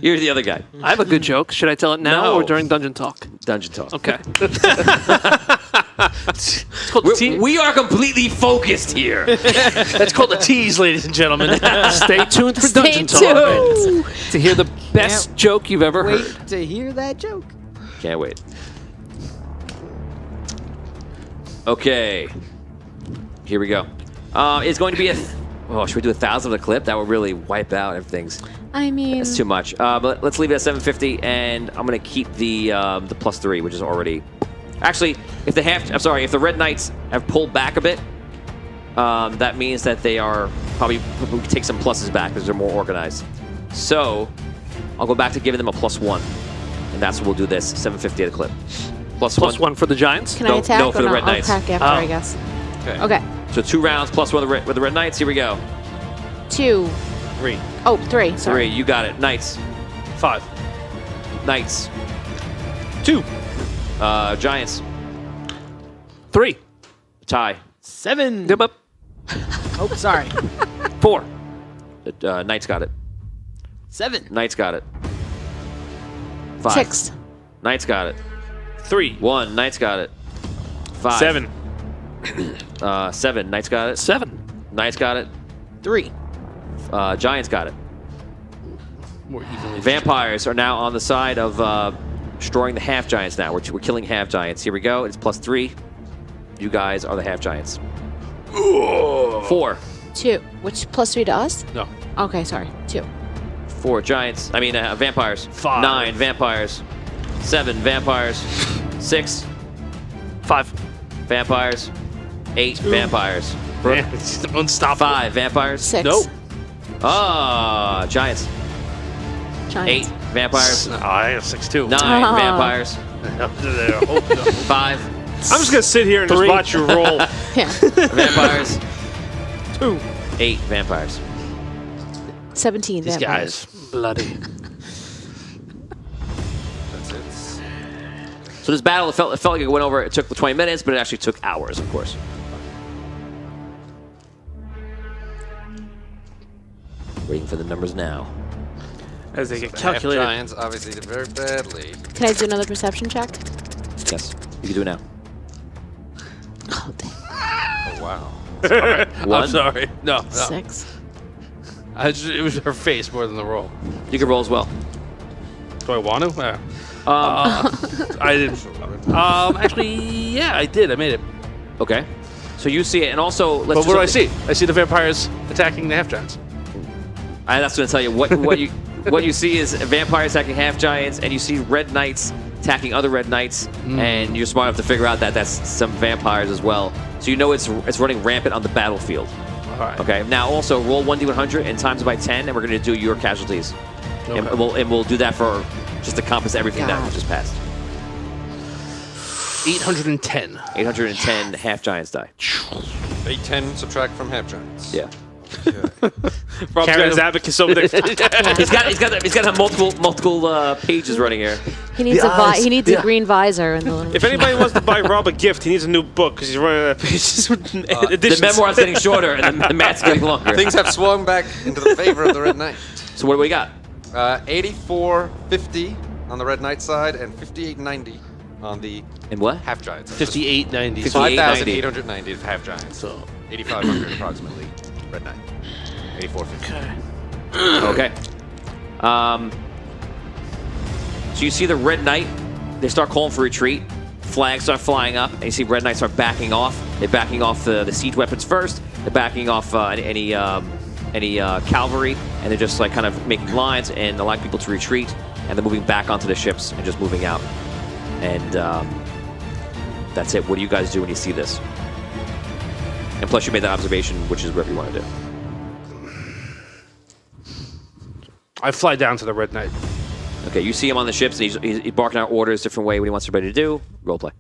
You're the other guy. I have a good joke. Should I tell it now No. or during Dungeon Talk? Dungeon talk. Okay. It's called the tease. We are completely focused here. That's called a tease, ladies and gentlemen. Stay tuned for Stay Dungeon Talk tuned. to hear the best joke you've ever heard. Wait to hear that joke. Can't wait. Okay. Here we go. It's going to be should we do 1,000 of the clip? That would really wipe out everything's. I mean, That's too much. But let's leave it at 750, and I'm going to keep the +3, which is already. Actually, if the Red Knights have pulled back a bit, that means that they are probably we can take some pluses back because they're more organized. So I'll go back to giving them a +1, and that's what we'll do this 750 at a clip. Plus one for the Giants? can no- I attack? no or for the Red I'll Knights. attack after, I guess. Okay. Okay. So 2 rounds +1 with the Red Knights. Here we go. 2. 3, Oh, 3. Sorry. 3. You got it. Knights. 5, Knights. 2, Giants. 3. Tie. 7. Dip up. Oh, sorry. 4. Knights got it. 7. Knights got it. 5. 6. Knights got it. 3, 1. Knights got it. 5. 7, 7. Knights got it. 7. Knights got it. 3. Giants got it. more evenly. Vampires are now on the side of destroying the half giants now. We're killing half giants. Here we go. It's +3. You guys are the half giants. 4. 2. Which +3 to us? No. Okay, sorry. 2. 4 giants. I mean, vampires. 5. 9 vampires. 7 vampires. 6 5. vampires. 8 vampires. Man, it's unstoppable. 5 vampires. 6. Nope. Ah, giants. 8 Giants. vampires. Oh, I got 6 too. 9 Oh. vampires. Oh, no. 5 I'm just gonna sit here and just 3. watch you roll. Yeah. vampires. 2. 8 vampires. 17 These vampires. guys. Bloody. That's it. So this battle, it felt like it went over. It took 20 minutes, but it actually took hours, of course. Waiting for the numbers now. As they get The calculated. Half-Giants obviously did very badly. Can I do another perception check? Yes, you can do it now. Oh, dang. Oh, wow. One. I'm sorry. No. 6. It was her face more than the roll. You can roll as well. Do I want to? I didn't. Actually, yeah, I did. I made it. Okay. So you see it, and also let's. But just what do I look- see? I see the vampires attacking the half giants. That's going to tell you what you what you see is vampires attacking half giants, and you see red knights attacking other red knights, and you're smart enough to figure out that that's some vampires as well. So you know it's running rampant on the battlefield. All right. Okay. Now also roll 1d100 and times it by 10, and we're going to do your casualties, and we'll do that for just to compass everything that God. just passed. 810. 810 half giants die. 810 subtract from half giants. Yeah. Rob's got his abacus over there. He's got multiple pages running here. He needs he needs a green visor in the little If anybody wants to buy Rob a gift, he needs a new book because he's running out of pages. The memoir's getting shorter and the mat's getting longer. Things have swung back into the favor of the Red Knight. So what do we got? 8450 on the Red Knight side and 5890 on the And what? half giants. 5890. 5,890 of half giants. So 8,500 approximately. Red Knight. 8450. Okay. So you see the Red Knight. They start calling for retreat. Flags start flying up, and you see Red Knights start backing off. They're backing off the siege weapons first. They're backing off any cavalry, and they're just like kind of making lines and allowing people to retreat. And they're moving back onto the ships and just moving out. And that's it. What do you guys do when you see this? And plus, you made that observation, which is whatever you want to do. I fly down to the Red Knight. Okay, you see him on the ships, and he's barking out orders different way. What he wants everybody to do. Roleplay.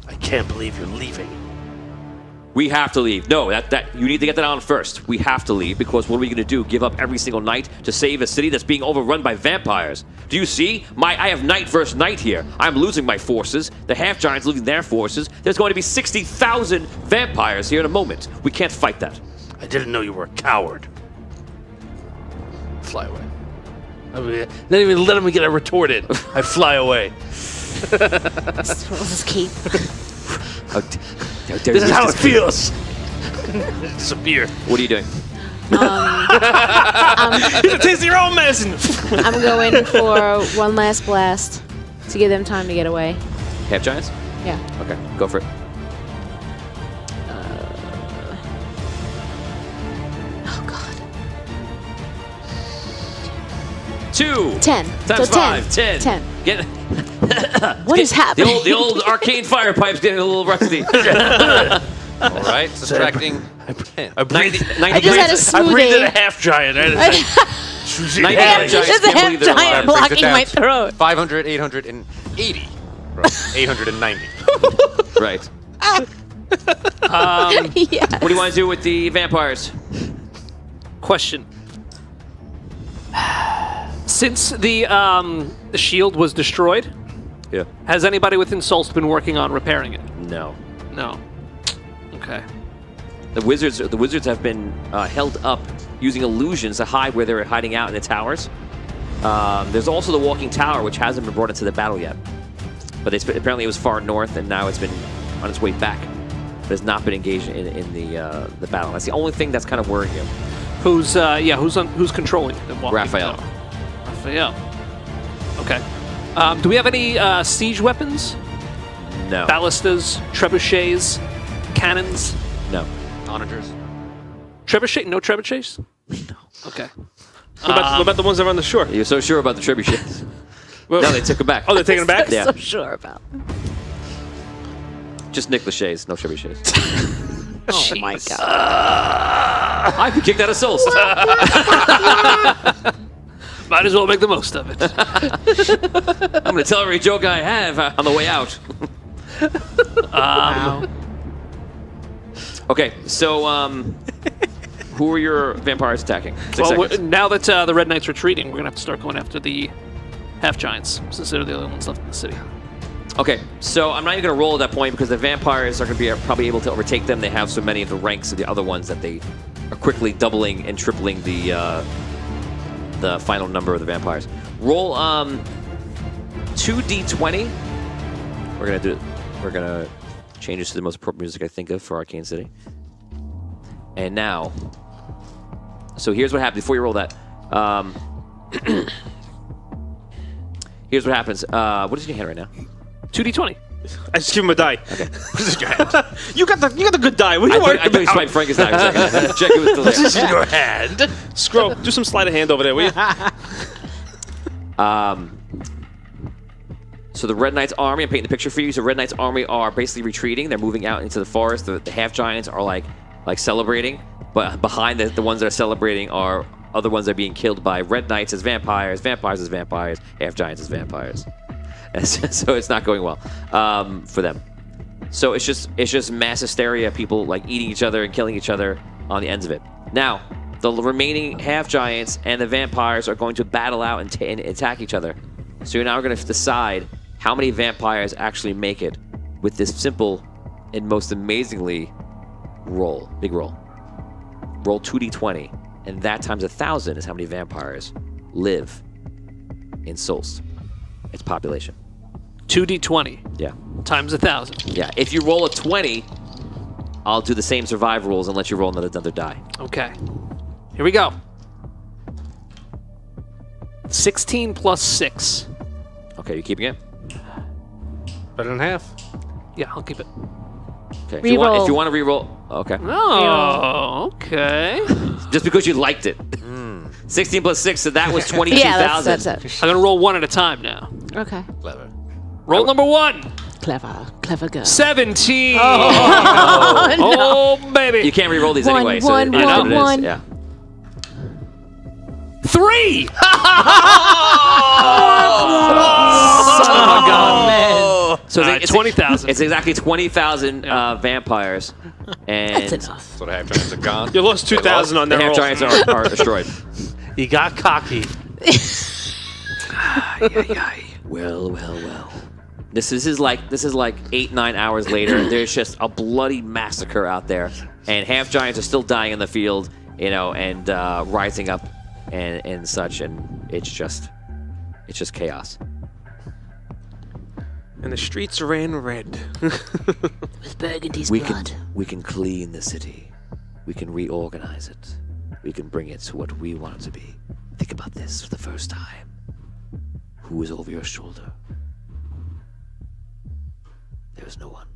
I can't believe you're leaving. We have to leave. No, that you need to get that on first. We have to leave because what are we going to do? Give up every single night to save a city that's being overrun by vampires? Do you see? I have knight versus knight here. I'm losing my forces. The half giants losing their forces. There's going to be 60,000 vampires here in a moment. We can't fight that. I didn't know you were a coward. Fly away. I mean, not even let him get a retort in. I fly away. his cape. This is how it feels. Disappear. What are you doing? Taste your own medicine. I'm going for one last blast to give them time to get away. Half giants? Yeah. Okay, go for it. Oh God. 2. 10. Times So 5. 10. 10. Get What is happening? the old arcane fire pipe's getting a little rusty. All right, subtracting 10. I just had a smoothie. I breathed in a half giant. Night There's half giants a can't half believe they're giant alive. blocking down my to throat. 500, 880. Right, 890. Right. Yeah. What do you want to do with the vampires? Question. Since the shield was destroyed, Yeah. has anybody within Solst been working on repairing it? No. No. Okay. The wizards have been held up using illusions to hide where they're hiding out in the towers. There's also the walking tower, which hasn't been brought into the battle yet. But apparently it was far north, and now it's been on its way back. But has not been engaged in the battle. That's the only thing that's kind of worrying you. Who's controlling the walking Raphael. tower? Raphael. Okay. Do we have any siege weapons? No. Ballistas, trebuchets, cannons? No. Onagers. Trebuchet? No trebuchets? No. Okay. What about the ones that are on the shore? You're so sure about the trebuchets. Well, No, they took it back. Oh, they're taking it back? Yeah. So sure about. Just Nick Lachey's, no trebuchets. Oh my God. I could kick that a Solst. Might as well make the most of it. I'm going to tell every joke I have on the way out. Wow. Okay, so who are your vampires attacking? 6 Well, seconds. now that the Red Knight's retreating, we're going to have to start going after the half giants, since they're the only ones left in the city. Okay, so I'm not even going to roll at that point because the vampires are going to be probably able to overtake them. They have so many of the ranks of the other ones that they are quickly doubling and tripling the final number of the vampires. Roll 2d20. We're going to do it. We're going to change this to the most appropriate music I think of for Arcane City. And now, so here's what happened before you roll that. here's what happens. What is in your hand right now? 2d20. I just give him a die. Okay. What is in your hand? you got the good die. What are I you thought worried you about? swiped Frankenstein. Check it with the What's this in your hand? Scroll. Do some sleight of hand over there, will you? So the Red Knight's army, I'm painting the picture for you. So Red Knight's army are basically retreating. They're moving out into the forest. The half giants are like celebrating, but behind the ones that are celebrating are other ones that are being killed by Red Knights as vampires, vampires as vampires, half giants as vampires. And so it's not going well for them. So it's just mass hysteria, people like eating each other and killing each other on the ends of it. Now, the remaining half giants and the vampires are going to battle out and attack each other. So you're now going to decide how many vampires actually make it with this simple and most amazingly big roll. Roll 2d20, and that times 1,000 is how many vampires live in Solst. Its population. 2d20 Yeah. times 1,000. Yeah. If you roll a 20, I'll do the same survival rules and let you roll another die. Okay. Here we go. 16 plus 6. Okay, you keeping it? Better than half. Yeah, I'll keep it. Okay. If Reroll. you want to re-roll, okay. Oh, okay. Just because you liked it. 16 plus 6, so that was 22,000. Yeah, that's it. I'm going to roll one at a time now. Okay. Clever. Roll number 1. Clever girl. 17. Oh, no. Oh, baby. You can't re-roll these One, anyway, so one, it is what it is. one. Yeah. 3. So All right, 20,000. It's exactly 20,000 vampires, and That's enough. So the half giants are gone. You lost 2,000 on the that half roll. giants are destroyed. He got cocky. Well. This is like 8-9 hours later. There's just a bloody massacre out there, and half giants are still dying in the field, and rising up, and such, and it's just chaos. And the streets ran red. With Burgundy's We blood. can clean the city. We can reorganize it. We can bring it to what we want it to be. Think about this for the first time. Who is over your shoulder? There is no one.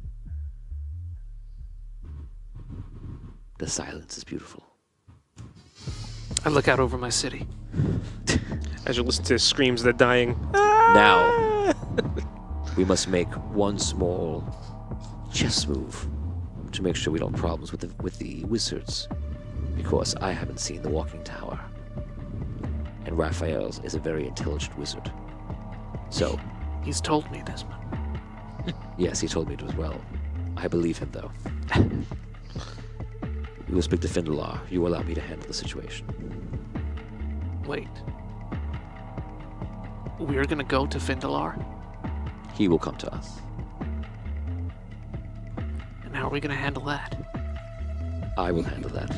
The silence is beautiful. I look out over my city. As you listen to screams that dying. Now, we must make one small chess move to make sure we don't have problems with the wizards, because I haven't seen the Walking Tower, and Raphael's is a very intelligent wizard. So, He's told me this. yes, he told me it as well. I believe him, though. We will speak to Findelar. You allow me to handle the situation. Wait. We're gonna go to Findelar? He will come to us. And how are we gonna handle that? I will handle that.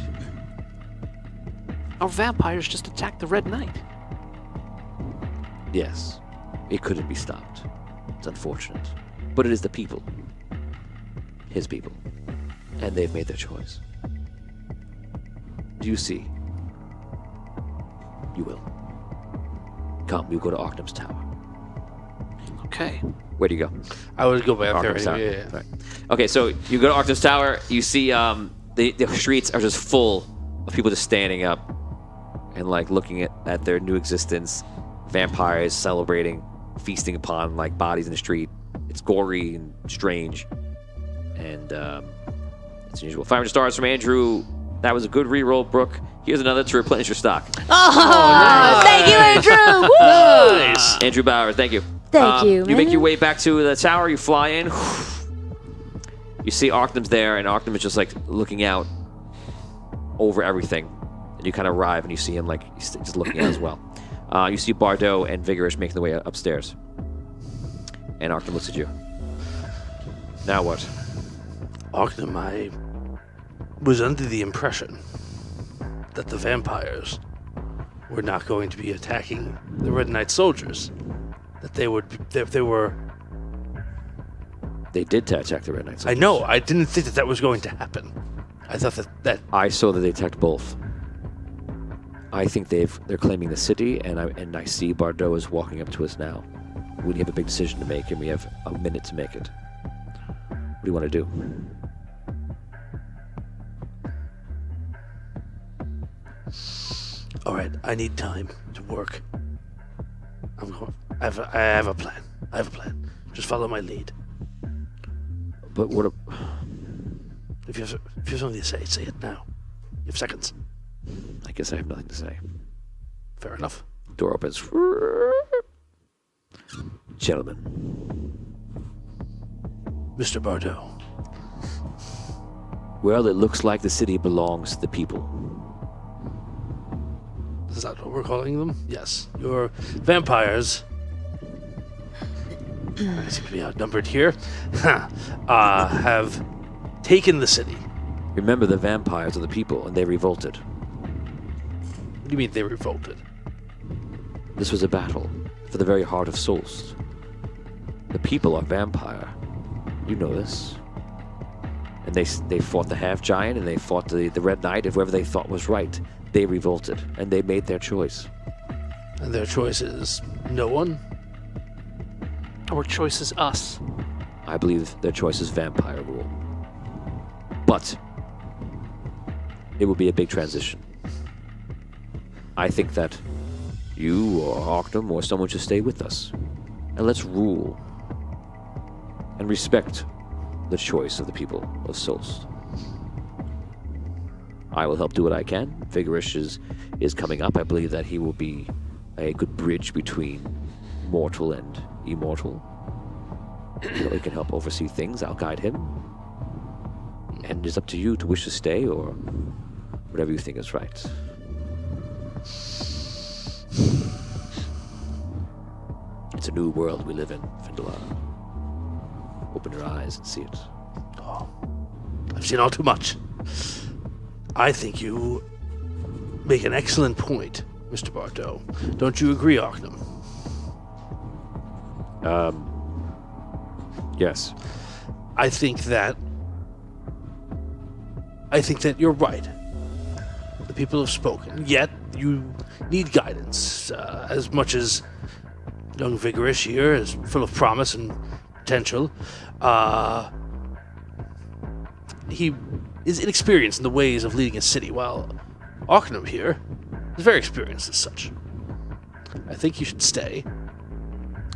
Our vampires just attacked the Red Knight. Yes, it couldn't be stopped. It's unfortunate. But it is the people. His people. And they've made their choice. Do you see? You will. Come, we'll go to Archnum's Tower. Okay. Where do you go? I would go back there Archnum's Tower. anyway. Yeah. Right. Okay, so you go to Archnum's Tower. You see the streets are just full of people just standing up and like looking at their new existence. Vampires celebrating, feasting upon like bodies in the street. It's gory and strange, and it's unusual. 500 stars from Andrew. That was a good re-roll, Brooke. Here's another to replenish your stock. Oh, thank you, Andrew. Woo! Nice. Andrew Bowers, thank you. Thank you, You make man. your way back to the tower. You fly in. You see Archnum's there, and Archnum is just like looking out over everything. And you kind of arrive, and you see him like he's just looking out as well. You see Bardot and Vigorish making their way upstairs. And Archnum looks at you. Now what? Archnum, I was under the impression that the vampires were not going to be attacking the Red Knight soldiers. That they would, they were. They did attack the Red Knights. I know. I didn't think that was going to happen. I thought that I saw that they attacked both. I think they're claiming the city, and I see Bardot is walking up to us now. We have a big decision to make, and we have a minute to make it. What do you want to do? All right, I need time to work. I have a plan. Just follow my lead. But what? If you have something to say it now. You have seconds. I guess I have nothing to say. Fair enough. Door opens. Gentlemen. Mr. Bardo. Well, it looks like the city belongs to the people. Is that what we're calling them? Yes. Your vampires. I seem to be outnumbered here. Have taken the city. Remember, the vampires are the people, and they revolted. What do you mean they revolted? This was a battle for the very heart of Solst. The people are vampire. You know this. And they fought the half-giant, and they fought the Red Knight, and whoever they thought was right. They revolted, and they made their choice. And their choice is no one? Our choice is us. I believe their choice is vampire rule. But it will be a big transition. I think that you or Arcanum or someone should stay with us. And let's rule and respect the choice of the people of Solst. I will help do what I can. Vigorish is coming up. I believe that he will be a good bridge between mortal and immortal. He can help oversee things. I'll guide him. And it's up to you to wish to stay or whatever you think is right. It's a new world we live in, Findala. Open your eyes and see it. Oh, I've seen all too much. I think you make an excellent point, Mr. Bardo. Don't you agree, Arcanum? Yes. I think that you're right. The people have spoken, yet you need guidance. As much as young Vigorish here is full of promise and potential, he is inexperienced in the ways of leading a city, while Arcanum here is very experienced as such. I think you should stay.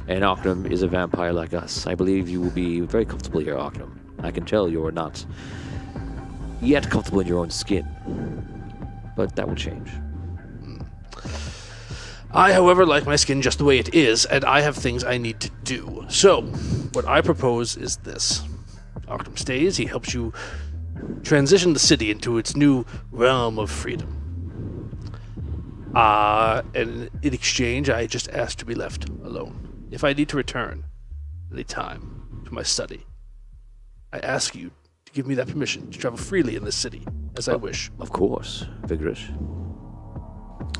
And Arcanum is a vampire like us. I believe you will be very comfortable here, Arcanum. I can tell you are not yet comfortable in your own skin. But that will change. I, however, like my skin just the way it is, and I have things I need to do. So, what I propose is this. Arcanum stays, he helps you transition the city into its new realm of freedom. And in exchange, I just ask to be left alone. If I need to return any time to my study, I ask you to give me that permission to travel freely in this city, as I wish. Of course, Vigorish.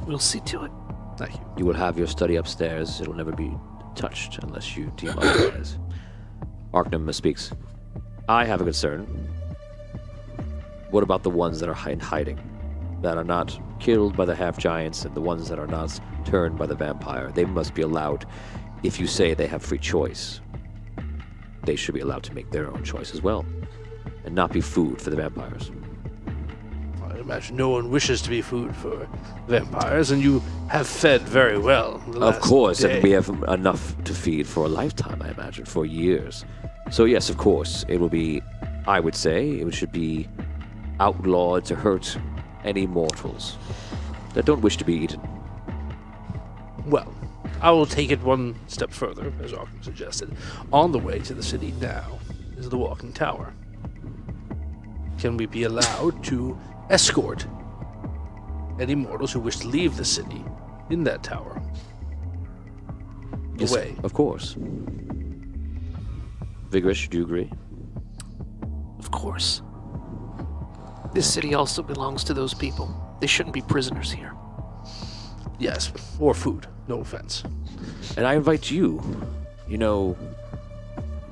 We'll see to it. Thank you. You will have your study upstairs. It'll never be touched unless you deem otherwise. Arcanum speaks. I have a concern. What about the ones that are in hiding? That are not killed by the half-giants and the ones that are not turned by the vampire? They must be allowed. If you say they have free choice, they should be allowed to make their own choice as well. And not be food for the vampires. I imagine no one wishes to be food for vampires, and you have fed very well. Of course, day. and we have enough to feed for a lifetime, I imagine, for years. So yes, of course, it will be, I would say, it should be outlawed to hurt any mortals that don't wish to be eaten. Well, I will take it one step further, as Arkham suggested. On the way to the city now is the Walking Tower. Can we be allowed to escort any mortals who wish to leave the city in that tower? Yes, Away. of course. Vigorish, do you agree? Of course. This city also belongs to those people. They shouldn't be prisoners here. Yes, or food. No offense. And I invite you. You know,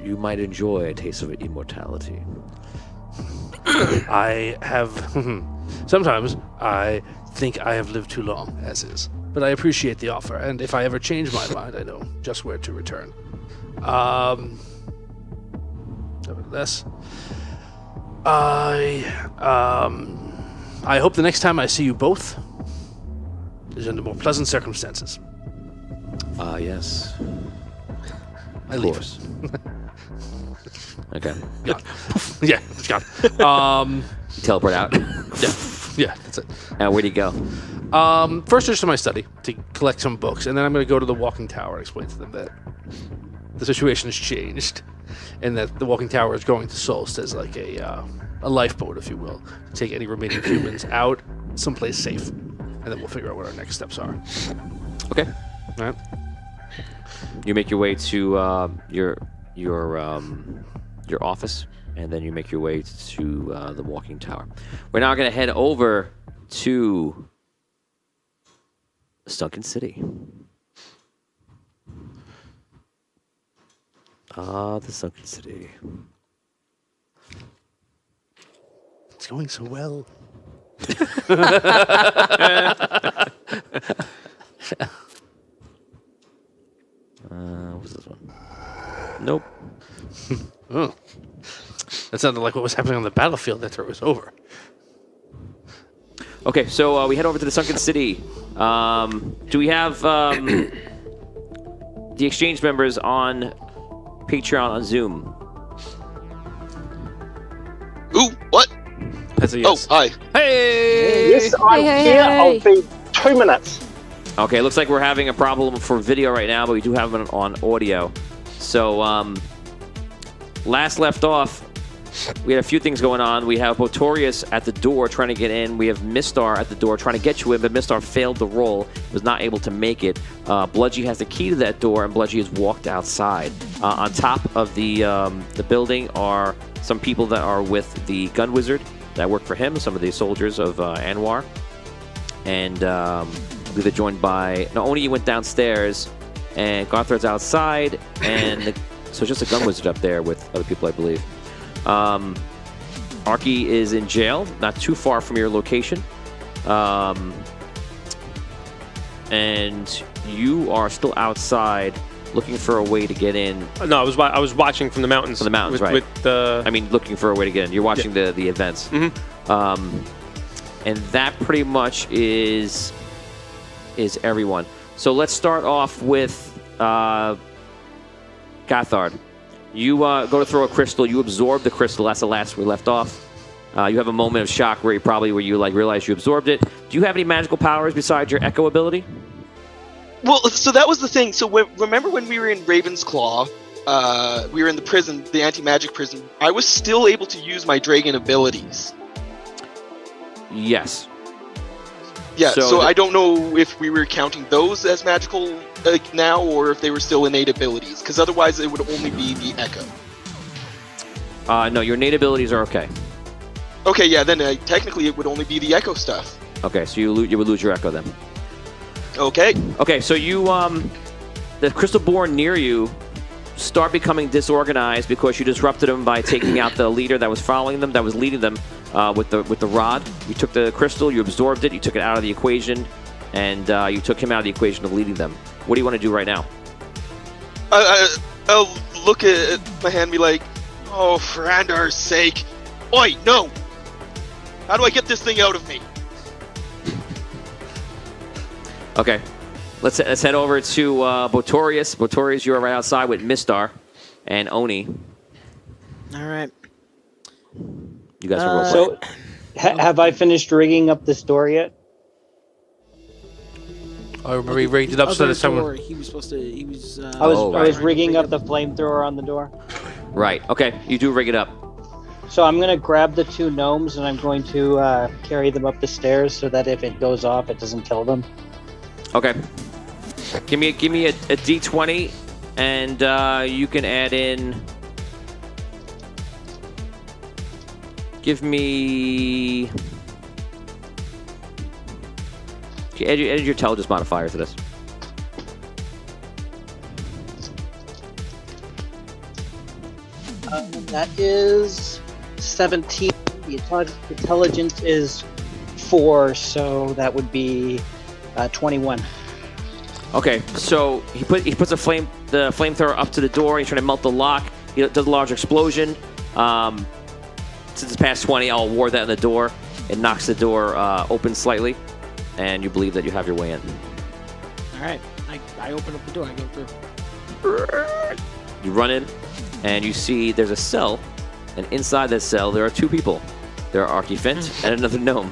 you might enjoy a taste of immortality. I have... Sometimes I think I have lived too long, as is. but I appreciate the offer. And if I ever change my mind, I know just where to return. Nevertheless, I hope the next time I see you both is under more pleasant circumstances. Yes. I Of leave. course. Okay. Yeah, it's gone. You teleport out. Yeah, that's it. And where do you go? First, just to my study to collect some books, and then I'm going to go to the Walking Tower and explain to them that the situation has changed, and that the Walking Tower is going to Solst as like a lifeboat, if you will, to take any remaining humans out someplace safe, and then we'll figure out what our next steps are. Okay. All right. You make your way to your office, and then you make your way to the Walking Tower. We're now going to head over to Sunken City. The Sunken City. It's going so well. What's this one? Nope. Oh. That sounded like what was happening on the battlefield after it was over. Okay, so we head over to the Sunken City. Do we have the exchange members on Patreon on Zoom? Ooh, what? That's a yes. Oh, hi. Hey! Yes, I'm hey, here. hey. I'll be 2 minutes. Okay, looks like we're having a problem for video right now, but we do have it on audio. So, last left off, we had a few things going on. We have Botorius at the door trying to get in. We have Mistar at the door trying to get you in, but Mistar failed the roll, was not able to make it. Bludgy has the key to that door, and Bludgy has walked outside. On top of the building are some people that are with the gun wizard that work for him, some of the soldiers of Anwar. And I believe they're joined by... No, Oni went downstairs, and Gothard's outside, and so it's just a gun wizard up there with other people, I believe. Arky is in jail, not too far from your location. And you are still outside looking for a way to get in. No, I was watching from the mountains. From the mountains, right. With the... I mean, looking for a way to get in. You're watching the events. Mm-hmm. And that pretty much is everyone. So let's start off with Gothard. You go to throw a crystal. You absorb the crystal. That's the last we left off. You have a moment of shock where you like realize you absorbed it. Do you have any magical powers besides your echo ability? Well, so that was the thing. So remember when we were in Raven's Claw, we were in the prison, the anti-magic prison, I was still able to use my Dragon abilities. Yes. Yeah, So so I don't know if we were counting those as magical now, or if they were still innate abilities, because otherwise it would only be the echo. No, your innate abilities are okay. Okay, yeah, then technically it would only be the echo stuff. Okay, so you would lose your echo then. Okay. Okay, so you the crystal born near you start becoming disorganized because you disrupted them by taking out the leader that was following them, that was leading them with the rod. You took the crystal, you absorbed it, you took it out of the equation, and you took him out of the equation of leading them. What do you want to do right now? I'll look at my hand and be like, oh, for Andar's sake. Oi, no! How do I get this thing out of me? Okay, let's head over to Botorius. Botorius, you are right outside with Mistar and Oni. All right. You guys are role So, have I finished rigging up this door yet? I remember he rigged it up so that someone... Door, he was supposed to. He was. I was rigging up the flamethrower on the door. Right. Okay, you do rig it up. So I'm going to grab the 2 gnomes and I'm going to carry them up the stairs so that if it goes off, it doesn't kill them. Okay. Give me a D20, and you can add in. Give me. Add your intelligence modifier to this. That is 17. The intelligence is 4, so that would be 21. Okay, so he puts the flamethrower up to the door. He's trying to melt the lock. He does a large explosion. Since it's past 20, I'll award that on the door. It knocks the door open slightly, and you believe that you have your way in. All right. I open up the door. I go through. You run in, and you see there's a cell, and inside that cell there are two people. There are Arky Fint and another gnome.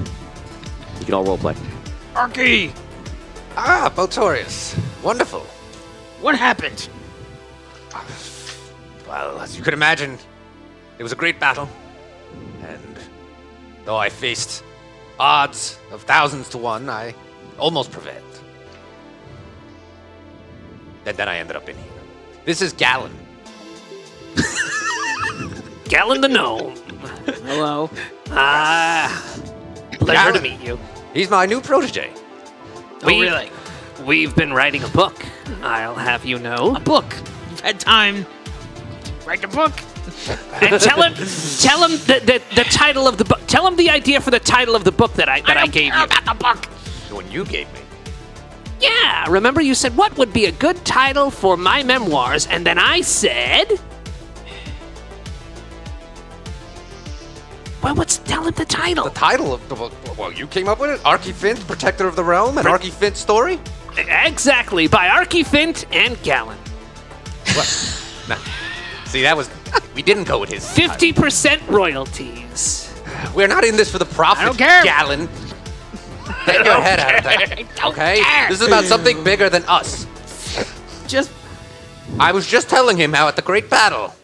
You can all roleplay. Arky! Ah, Botorius. Wonderful. What happened? Well, as you could imagine, it was a great battle. And though I faced odds of thousands to one, I almost prevailed. And then I ended up in here. This is Gallon. Gallon the gnome. Hello. Pleasure to Gallon. meet you. He's my new protege. Really? We've been writing a book, I'll have you know. A book. You've had time to write a book. And tell him the title of the book. Tell him the idea for the title of the book that I gave you. About the book. The one you gave me. Yeah, remember you said what would be a good title for my memoirs, and then I said, well, tell him the title. The title of the book? Well, you came up with it? Arky Fint, Protector of the Realm, an Arky Fint story? Exactly, by Arky Fint and Gallon. What? No. See, we didn't go with his 50% royalties. title. We're not in this for the profit, I don't care. Gallon. Get your head out of that, okay? This is about something bigger than us. Just I was just telling him how at the great battle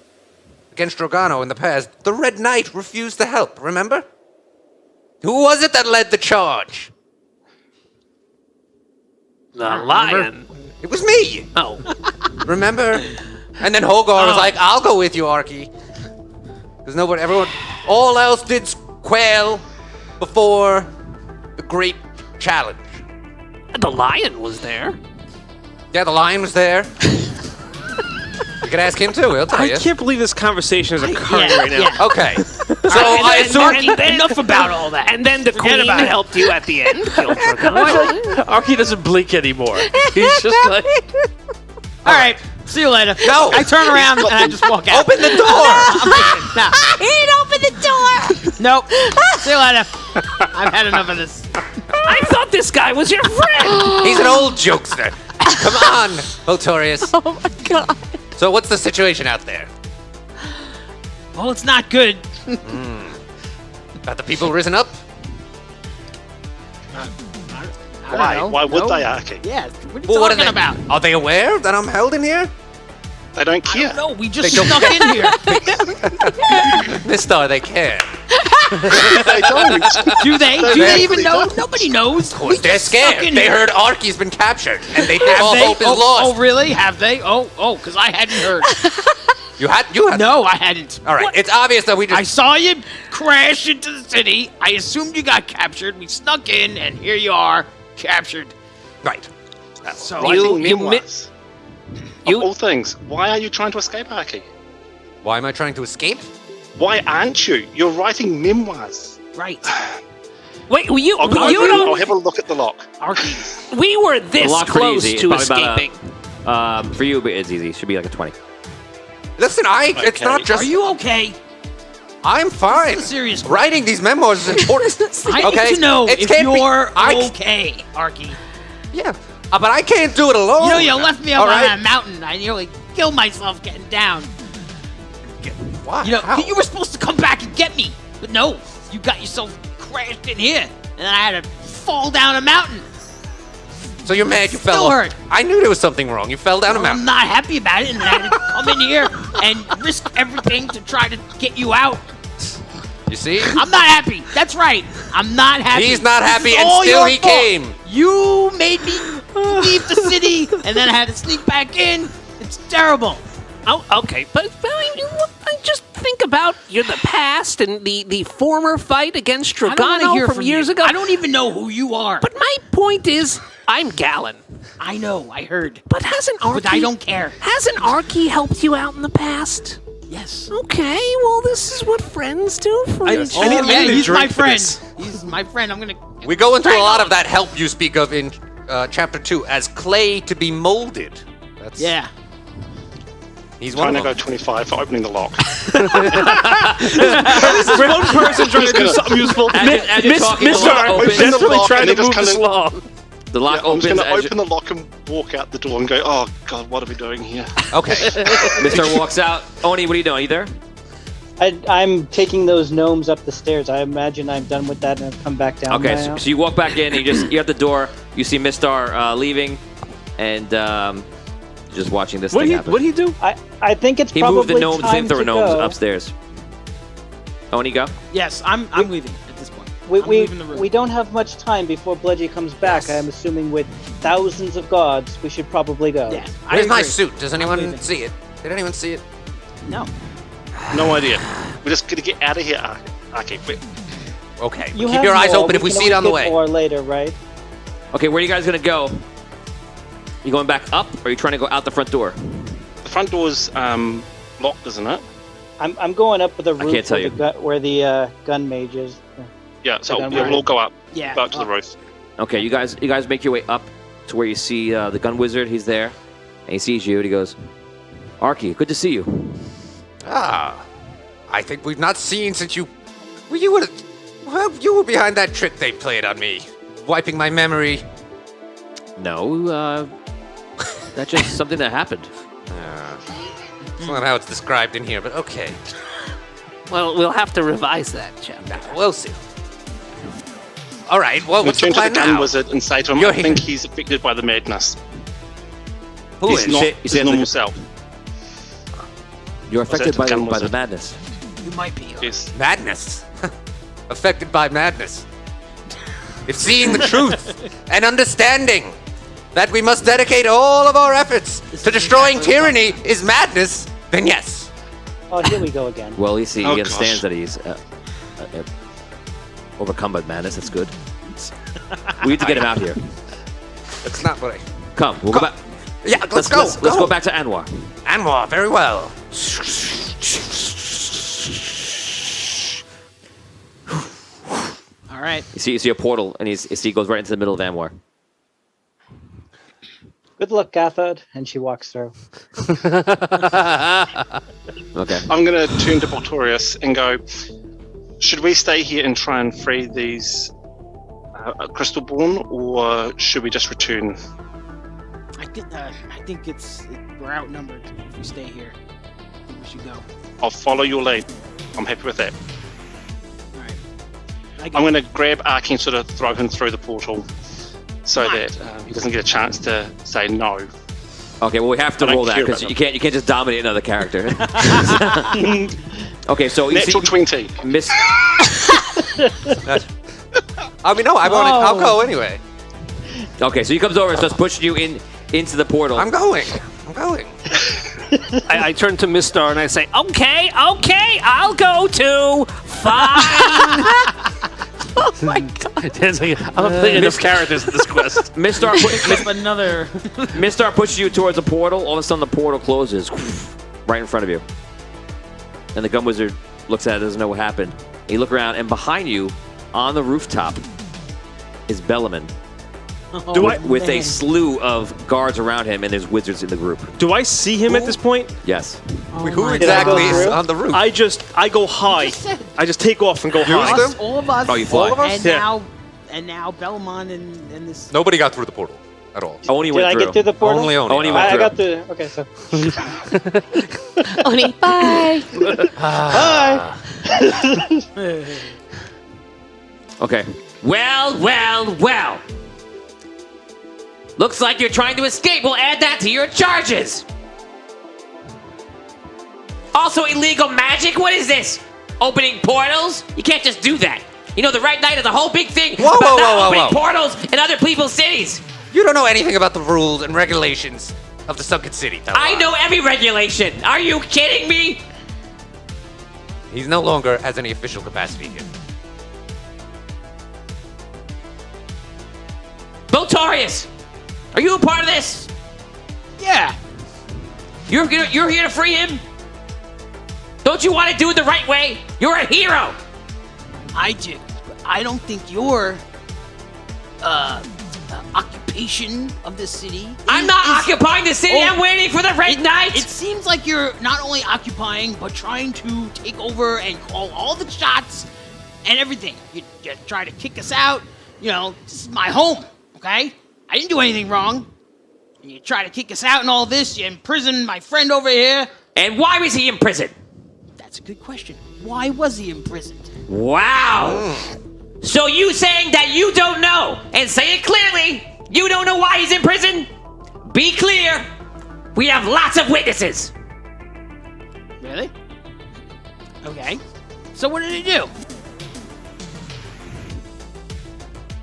against Drogano in the past, the Red Knight refused to help, remember? Who was it that led the charge? The lion. It was me! Oh. Remember? And then Hogar was like, I'll go with you, Arky. Because all else did quail before the great challenge. The lion was there. Yeah, the lion was there. You could ask him too, he'll tell you. I can't believe this conversation is occurring right now. Yeah. Okay. So I assume... enough about all that. And then the queen about it. helped you at the end. Killed Drogano. Arky doesn't blink anymore. He's just like... All right. See you later. No. I turn around and I just walk out. Open the door! No. He didn't open the door. Nope. See you later. I've had enough of this. I thought this guy was your friend. He's an old jokester. Come on, Botorius. Oh my god. So what's the situation out there? Well, it's not good. Got the people risen up? I don't know. Why would No. they, Arky? Yeah. What are you Well, what are talking they about? Are they aware that I'm held in here? They don't care. No, we just They don't- snuck in here. Mister, they care. They don't. Do they? Do They they even actually know? don't. Nobody knows. Of course, they're scared. They heard Arky's been captured, and they think all hope is lost. Oh, really? Have they? Oh, because I hadn't heard. You had. No, I hadn't. All right. It's obvious that we just. I saw you crash into the city. I assumed you got captured. We snuck in, and here you are, captured. Right. So Writing you memoirs. Of all things, why are you trying to escape, Arky? Why am I trying to escape? Why aren't you? You're writing memoirs. right, Wait, you I'll don't. have a look at the lock. Arky. We were The this lock's pretty close easy. It's to probably about escaping. for you, it's easy. It should be like a 20. Listen, it's Okay. not just. Are you okay? I'm fine. This is a serious question. Writing these memoirs is important. I okay? need to know It if can't be- you're I- okay, Arky. Yeah. But I can't do it alone. You know, you left me up All on right? that mountain. I nearly killed myself getting down. Why? You know, How? you were supposed to come back and get me, but no, you got yourself crashed in here, and then I had to fall down a mountain. So you're mad you fell Still off. hurt. I knew there was something wrong. You fell down a I'm mountain. not happy about it, and I had to come in here and risk everything to try to get you out. You see? I'm not happy. That's right. I'm not happy. He's not This happy, is and all still your he fault. came. You made me leave the city, and then I had to sneak back in. It's terrible. Oh, okay, but I just think about the past and the former fight against I don't wanna Drogano hear from years you. ago. I don't even know who you are. But my point is, I'm Gallon. I know. I heard. But hasn't Arky? But I don't care. Hasn't Arky helped you out in the past? Yes. Okay, well, this is what friends do for I- each I need- other. I need a he's my drink for friend. this. He's my friend. I'm gonna. We go into a lot of that help you speak of in chapter 2 as clay to be molded. That's Yeah. He's one Trying of to them. go 25 for opening the lock. One person trying to do something useful. As you're talking, the Mr. lock I'm opens. desperately lock trying and to it just move this kinda- along. The lock I'm just opens. going to As open the lock and walk out the door and go, oh, God, what are we doing here? Okay. Mr. walks out. Oni, what are you doing? Are you there? I'm taking those gnomes up the stairs. I imagine I'm done with that and I've come back down. Okay, now. so you walk back in. And you're at the door. You see Mistar leaving, and just watching this thing happen. What do you do? I think it's He probably moved the gnome, time flamethrower to gnomes go. upstairs. Oni, go. Yes, I'm leaving at this point. I'm We leaving the room. we don't have much time before Bledgy comes back. I'm assuming with thousands of gods, we should probably go. Yeah, I Where's my agree. suit? Does anyone leaving. see it? Did anyone see it? No. No idea. We're just going to get out of here. Okay, wait. Okay. You Keep have your eyes more. open if we can see it on the always way. get more later, right? Okay, where are you guys gonna go? You going back up, or are you trying to go out the front door? The front door's locked, isn't it? I'm going up with the roof can't tell where, where the gun mage is. Yeah, so Gun we'll all go up. Yeah. Go up to the roof. Okay, you guys make your way up to where you see the gun wizard. He's there, and he sees you, and he goes, "Arky, good to see you." Ah, I think we've not seen since you. Well, you were behind that trick they played on me, wiping my memory. No, that's just something that happened. It's not how it's described in here, but okay. Well, we'll have to revise that chapter. We'll see. All right. Well, We'll what's the turn to the plan gun now? wizard and say to him, You're I think here. he's affected by the madness. Who He's is? not You his say- normal self. You're affected by the, gun by the wizard? madness. You might be. Yes. Madness. Affected by madness. If seeing the truth and understanding that we must dedicate all of our efforts to destroying tyranny is madness, then yes. Oh, here we go again. Well, you see, Oh, he understands gosh. that he's overcome by madness. That's good. We need to get him out here. That's not what I. Come, we'll go back. Yeah, let's go. Let's go back to Anwar. Anwar, very well. All right. You see a portal, and he goes right into the middle of Anwar. Good luck, Cathode. And she walks through. Okay. I'm going to turn to Botorius and go, should we stay here and try and free these Crystalborn, or should we just return? I think we're outnumbered if we stay here. I think we should go. I'll follow your lead. I'm happy with that. All right. I'm going to grab Arky and sort of throw him through the portal so that he doesn't get a chance to say no. Okay, well, we have to I don't roll that care because about you can't just dominate another character. Okay, so you Natural see, 20. Miss. I mean, no, I'll go anyway. Okay, so he comes over and starts pushing you into the portal. I'm going. I turn to Mistar and I say, okay, I'll go too. Fine. Oh my god. I'm playing enough characters in this quest. Mistar Another. Mistar pushes you towards a portal. All of a sudden, the portal closes right in front of you. And the gun wizard looks at it, doesn't know what happened. And you look around, and behind you, on the rooftop, is Bellaman. With a slew of guards around him, and there's wizards in the group. Do I see him at this point? Yes. Who exactly is on the roof? I go high. I just take off and go high. Us, all of us. Oh, you fly. All of us? And Yeah. now Belmont and this. Nobody got through the portal at all. Oni Did went I through. get through the portal? Only Oni. Oni went I through. got the. Okay, so. Oni, bye. Bye. Okay. Well. Looks like you're trying to escape. We'll add that to your charges. Also illegal magic? What is this? Opening portals? You can't just do that. You know, the Red Knight is a whole big thing Whoa, about whoa, not whoa, opening whoa. portals in other people's cities. You don't know anything about the rules and regulations of the sunken city, though. I know every regulation. Are you kidding me? He's no longer has any official capacity here. Botorius, are you a part of this? Yeah. You're here to free him? Don't you want to do it the right way? You're a hero. I do. But I don't think your occupation of the city. I'm not occupying the city. I'm waiting for the Red Knight. It seems like you're not only occupying, but trying to take over and call all the shots and everything. You try to kick us out. You know, this is my home, okay? I didn't do anything wrong. And you try to kick us out and all this. You imprison my friend over here. And why was he in prison? That's a good question. Why was he imprisoned? Wow. So you saying that you don't know, and say it clearly, you don't know why he's in prison? Be clear. We have lots of witnesses. Really? Okay. So what did he do?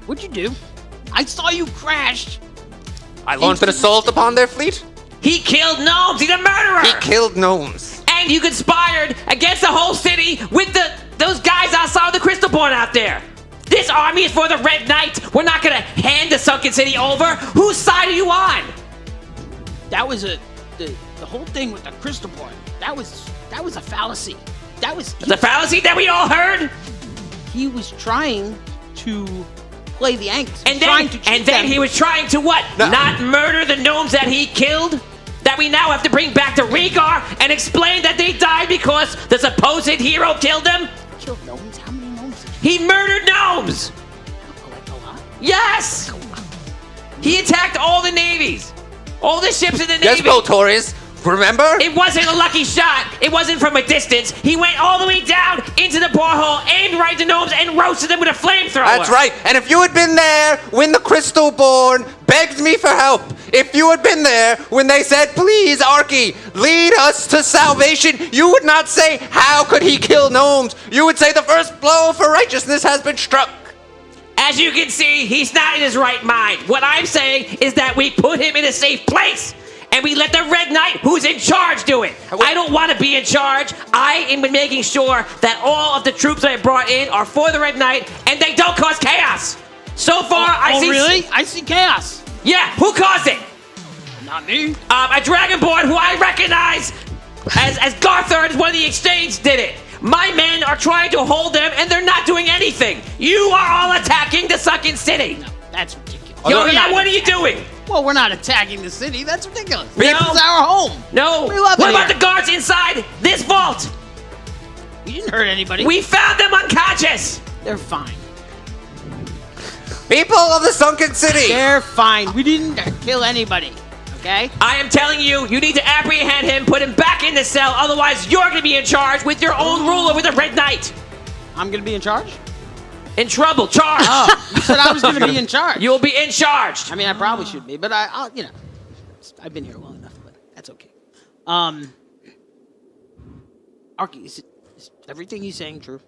What'd you do? I saw you crash. I launched an assault upon their fleet. He killed gnomes. He's a murderer. He killed gnomes. And you conspired against the whole city with those guys outside the Crystalborn out there. This army is for the Red Knight. We're not gonna hand the sunken city over. Whose side are you on? That was the whole thing with the Crystalborn. That was a fallacy. That was the fallacy that we all heard. He was trying to play the angles. And then he was trying to what? No. Not murder the gnomes that he killed? That we now have to bring back to Rhaegar and explain that they died because the supposed hero killed them? Killed gnomes? How many gnomes? He murdered gnomes! Like a lot? Yes! He attacked all the navies. All the ships in the Navy. Yes, Voltorius. Remember? It wasn't a lucky shot. It wasn't from a distance. He went all the way down into the borehole, aimed right at the gnomes, and roasted them with a flamethrower. That's right. And if you had been there when the Crystalborn begged me for help, if you had been there when they said, please, Archie, lead us to salvation, you would not say, how could he kill gnomes? You would say the first blow for righteousness has been struck. As you can see, he's not in his right mind. What I'm saying is that we put him in a safe place. And we let the Red Knight, who's in charge, do it. I don't want to be in charge. I am making sure that all of the troops that I brought in are for the Red Knight, and they don't cause chaos. So far, I see... Oh, really? I see chaos. Yeah, who caused it? Not me. A Dragonborn who I recognize as Garthard, one of the exchange, did it. My men are trying to hold them, and they're not doing anything. You are all attacking the sunken city. No, that's ridiculous. Yo, yeah, what are you doing? Well, we're not attacking the city. That's ridiculous. No. This is our home. No. We love what it about here. the guards inside this vault? We didn't hurt anybody. We found them unconscious. They're fine. People of the sunken city. They're fine. We didn't kill anybody. Okay? I am telling you, you need to apprehend him, put him back in the cell. Otherwise, you're going to be in charge with your own rule over the Red Knight. I'm going to be in charge? In trouble, charge. Oh, you said I was going to be in charge. You'll be in charge. I mean, I probably should be, but I'll, you know, I've been here long enough, but that's okay. Arky, is everything he's saying true?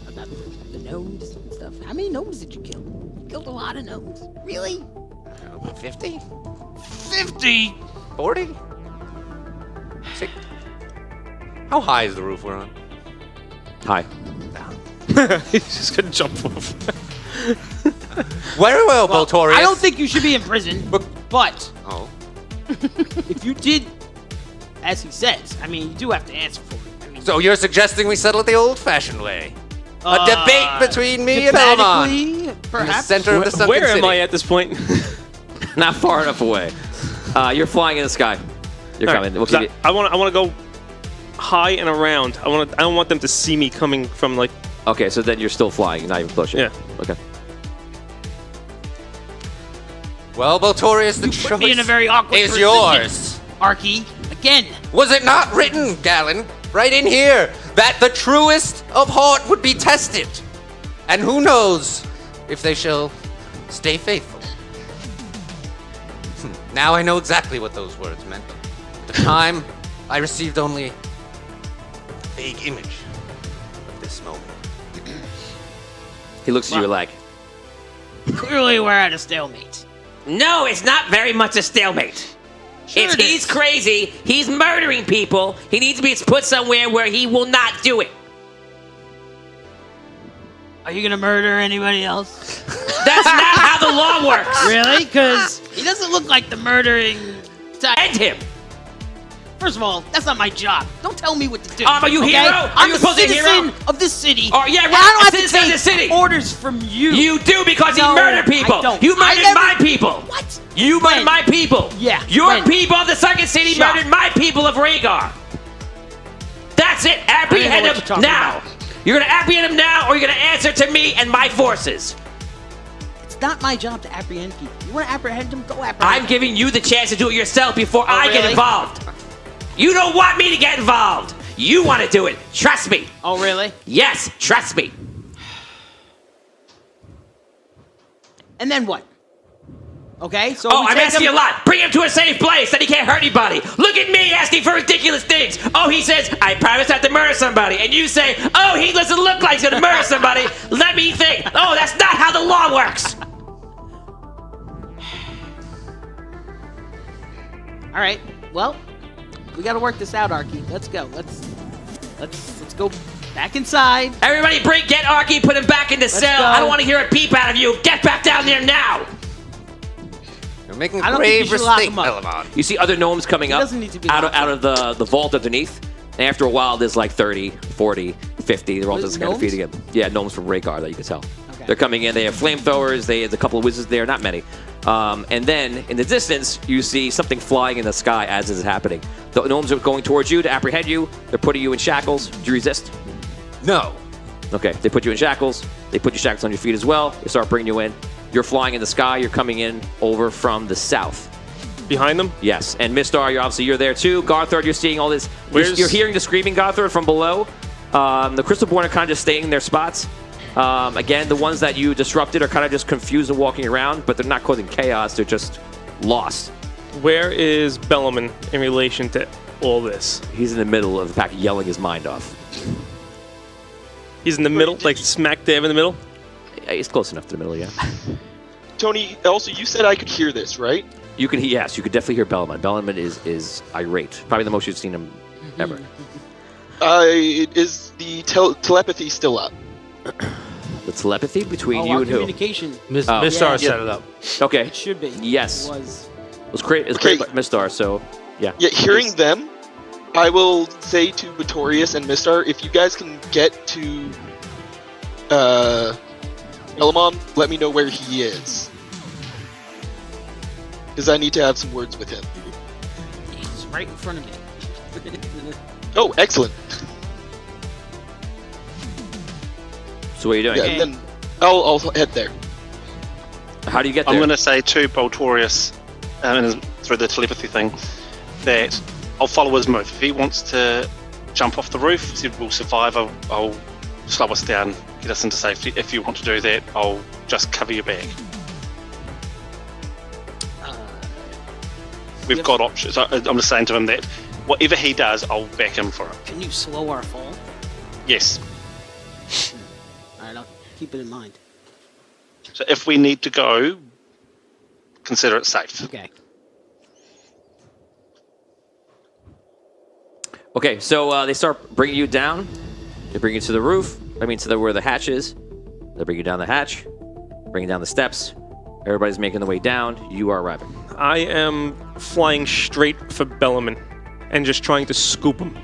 About the gnomes and stuff? How many gnomes did you kill? You killed a lot of gnomes. Really? 50? 50? 40? How high is the roof we're on? Hi. He's just gonna jump off. Very well, Voltorius. I don't think you should be in prison, but Oh. if you did, as he says, I mean, you do have to answer for it. I mean, So you're suggesting we settle it the old-fashioned way? A debate between me and diplomatically, Elmon. In the perhaps. center of the sunken Where city. am I at this point? Not far enough away. You're flying in the sky. You're All coming. right, We'll 'cause keep you- I want to go high and around. I don't want them to see me coming from like. Okay, so then you're still flying, not even pushing. Yeah. Okay. Well, Voltorius, the Put me in a choice very awkward is position, yours. Arky, again. Was it not written, Galen, right in here, that the truest of heart would be tested? And who knows if they shall stay faithful? Now I know exactly what those words meant. At the time, I received only a vague image of this moment. He looks at you like, Clearly, we're at a stalemate. No, it's not very much a stalemate. Sure it He's is. crazy. He's murdering people. He needs to be put somewhere where he will not do it. Are you gonna murder anybody else? That's not how the law works. Really? Because he doesn't look like the murdering type. End him. First of all, that's not my job. Don't tell me what to do. Are you okay? hero? Are I'm you the supposed to be citizen hero? of this city. Oh, yeah, and right, I don't have a to citizen of take the city. orders from you. You do because No, you murder people. I don't. You I murdered never- my people. What? You murdered When? my people. Yeah, Your when? people of the Sunken City Shut. murdered my people of Rhaegar. That's it. Apprehend what you're him talking now. about. You're gonna apprehend him now, or you're gonna answer to me and my forces. It's not my job to apprehend people. You want to apprehend them? Go apprehend I'm them. giving you the chance to do it yourself before I get really? involved. You don't want me to get involved. You want to do it. Trust me. Oh, really? Yes, trust me. And then what? Okay, so Oh, we I'm take asking him- a lot. Bring him to a safe place that he can't hurt anybody. Look at me asking for ridiculous things. Oh, he says, I promise not to murder somebody. And you say, oh, he doesn't look like he's going to murder somebody. Let me think. Oh, that's not how the law works. All right. Well, we got to work this out, Arky. Let's go. Let's go back inside. Everybody get Arky, put him back in the cell. go. I don't want to hear a peep out of you. Get back down there now. You're making I don't think grave you should lock mistake, him up. Elamon. You see other gnomes coming up doesn't need to be out locked of the vault underneath. And after a while, there's like 30, 40, 50. They're all What, just kind of gnomes? feeding him. Yeah, gnomes from Rhaegar that you can tell. Okay. They're coming in. They have flamethrowers. There's a couple of wizards there, not many. And then in the distance, you see something flying in the sky as this is happening. The gnomes are going towards you to apprehend you. They're putting you in shackles. Do you resist? No. Okay, they put you in shackles. They put your shackles on your feet as well. They start bringing you in. You're flying in the sky. You're coming in over from the south. Behind them? Yes, and Mistar, you're there too. Garthard, you're seeing all this. You're hearing the screaming Garthard from below. The Crystalborn are kind of just staying in their spots. Again, the ones that you disrupted are kind of just confused and walking around, but they're not causing chaos. They're just lost. Where is Bellaman in relation to all this? He's in the middle of the pack, yelling his mind off. He's in the middle, like smack dab in the middle? He's close enough to the middle, yeah. Tony, also, you said I could hear this, right? You could definitely hear Bellaman. Bellaman is irate. Probably the most you've seen him ever. Is the telepathy still up? The telepathy between you our and who? communication. Mistar set it up. Okay. It should be. Yes. It was. It's great. It's Okay. great, Mistar. So, yeah. Yeah, hearing them, I will say to Botorius and Mistar, if you guys can get to Elamon, let me know where he is. Because I need to have some words with him. He's right in front of me. Oh, excellent. So what are you doing? Yeah, and then I'll head there. How do you get there? I'm going to say to Boltorius, through the telepathy thing, that I'll follow his move. If he wants to jump off the roof, see if we'll survive, I'll slow us down, get us into safety. If you want to do that, I'll just cover your back. We've got options. I'm just saying to him that whatever he does, I'll back him for it. Can you slow our fall? Yes. All right, I'll keep it in mind. So if we need to go, consider it safe. Okay. Okay, so they start bringing you down. They bring you to the roof. To where the hatch is. They bring you down the hatch, bring you down the steps. Everybody's making the way down. You are arriving. I am flying straight for Bellaman and just trying to scoop him.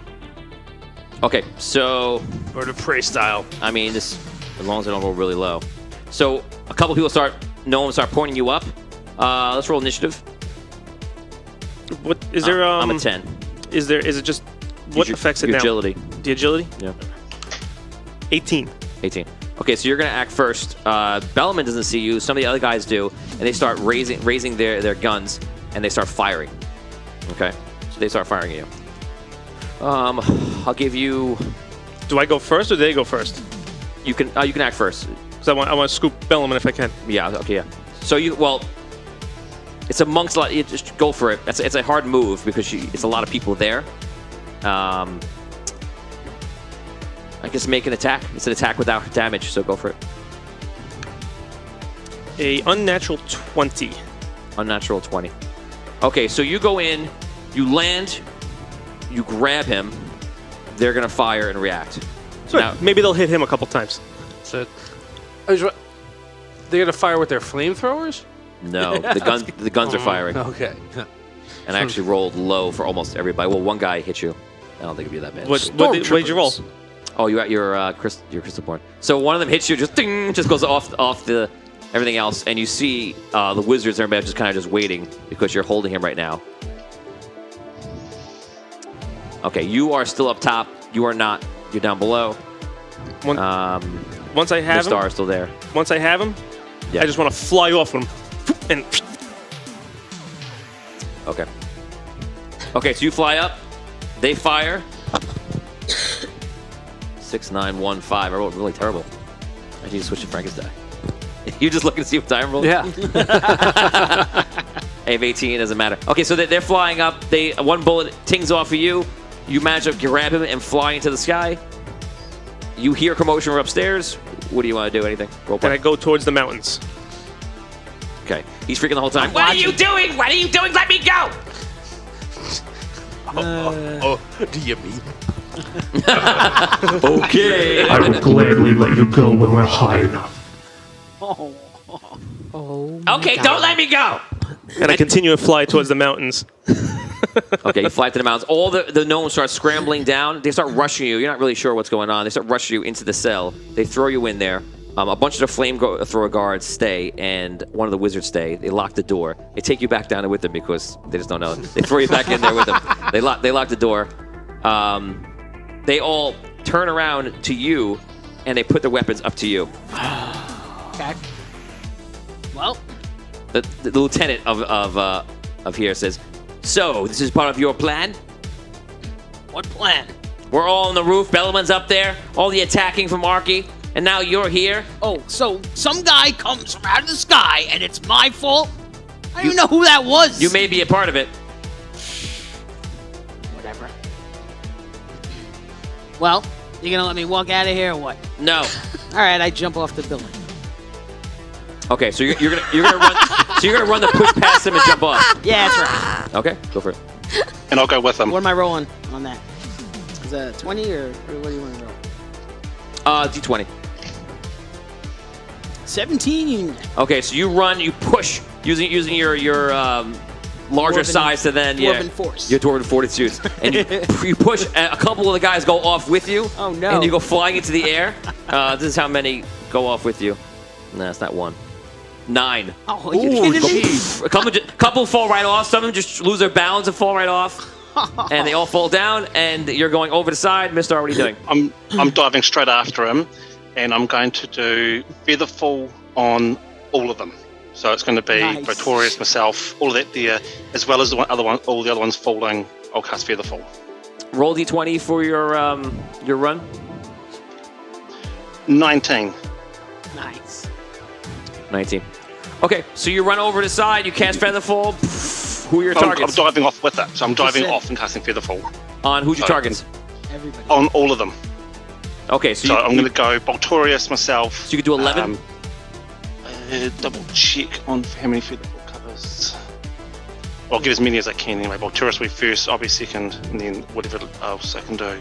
Okay, so Bird of prey style. this, as long as I don't go really low. So a couple people start pointing you up. Let's roll initiative. What is there? I'm a 10. Is it just what affects it your now? Agility. The agility? Yeah. 18. 18. Okay, so you're gonna act first. Bellaman doesn't see you. Some of the other guys do, and they start raising their guns, and they start firing. Okay, so they start firing at you. I'll give you. Do I go first or do they go first? You can act first. Because I want to scoop Bellaman if I can. Yeah. Okay. Yeah. So it's amongst a lot. You just go for it. It's a hard move because it's a lot of people there. I guess make an attack. It's an attack without damage, so go for it. A unnatural 20. Unnatural 20. Okay, so you go in, you land, you grab him. They're gonna fire and react. So Now- maybe they'll hit him a couple times. So, they're gonna fire with their flamethrowers? No, the guns are firing. Okay. And I actually rolled low for almost everybody. Well, one guy hit you. I don't think it'd be that bad. What did you roll? Oh, you got your crystal born. So one of them hits you, just ding, just goes off the everything else, and you see the wizards and everybody just kind of just waiting because you're holding him right now. Okay, you are still up top. You are not. You're down below. Once I have the star is still there. Once I have him, I just want to fly off with him. And okay. Okay, so you fly up. They fire. 6, 9, 1, 5. I rolled really terrible. I need to switch to Franken's die. You just looking to see what die I'm rolling? Yeah. I have 18. It doesn't matter. Okay, so they're flying up. One bullet tings off of you. You manage to grab him and fly into the sky. You hear commotion from upstairs. What do you want to do? Anything? Roll play. I go towards the mountains. Okay. He's freaking the whole time. What are you doing? What are you doing? Let me go! Do you mean? Okay. I will gladly let you go when we're high enough. Oh. Okay, don't let me go! And I continue to fly towards the mountains. Okay, you fly to the mountains. All the gnomes start scrambling down. They start rushing you. You're not really sure what's going on. They start rushing you into the cell. They throw you in there. A bunch of the flamethrower guards stay, and one of the wizards stay. They lock the door. They take you back down with them because they just don't know. They throw you back in there with them. They lock the door. They all turn around to you, and they put their weapons up to you. Okay. Well, The lieutenant of here says, "So this is part of your plan? what plan? We're all on the roof. Bellaman's up there. All the attacking from Arky, and now you're here. Oh, so some guy comes from out of the sky, and it's my fault? I don't even know who that was. You may be a part of it." Whatever. Well, you gonna let me walk out of here or what? No. All right, I jump off the building. Okay, so you're gonna run. So you're gonna run the push past him and jump off. Yeah, that's right. Okay, go for it. And I'll go with him. What am I rolling on that? Is that 20 or what do you want to roll? D20. 17. Okay, so you run, you push using your larger Dwarven- size to then Dwarven force. Your dwarven fortitude, and you push. A couple of the guys go off with you. Oh, no. And you go flying into the air. This is how many go off with you. No, it's not one. 9. Oh, are you kidding me? A couple fall right off. Some of them just lose their balance and fall right off. And they all fall down, and you're going over the side. Mister, what are you doing? I'm diving straight after him, and I'm going to do Featherfall on all of them. So it's going to be Nice. Victorious, myself, all of that there, as well as all the other ones falling. I'll cast Featherfall. Roll d20 for your run. 19. Nice. 19. Okay, so you run over the side. You cast Featherfall. Who are your I'm targets? diving off with it, so I'm diving said- off and casting Featherfall On who's your So- targets? Everybody. on all of them. Okay, so, So you, I'm going to go Victorious, myself. so you could do 11. Double check on how many Featherfall covers. I'll get as many as I can anyway. Victorious will be first, I'll be second, and then whatever else I can do. I'll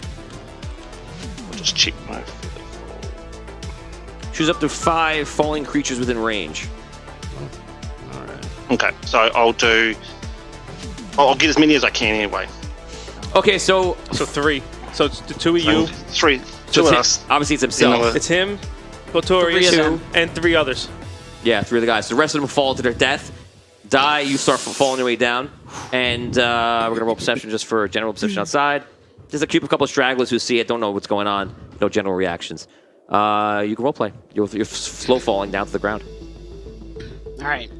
just check my Featherfall. Choose up to 5 falling creatures within range. Okay, so I'll get as many as I can anyway. Okay, so 3. So it's the 2 of you. Three, so two of it's us. obviously it's himself. Another- It's him, Botorius, 3 of them. and 3 others. Yeah, 3 of the guys. The rest of them fall to their death. Die, you start falling your way down. And we're going to roll perception just for general perception outside. There's a couple of stragglers who see it, don't know what's going on. No general reactions. You can roleplay. You're slow falling down to the ground. All right.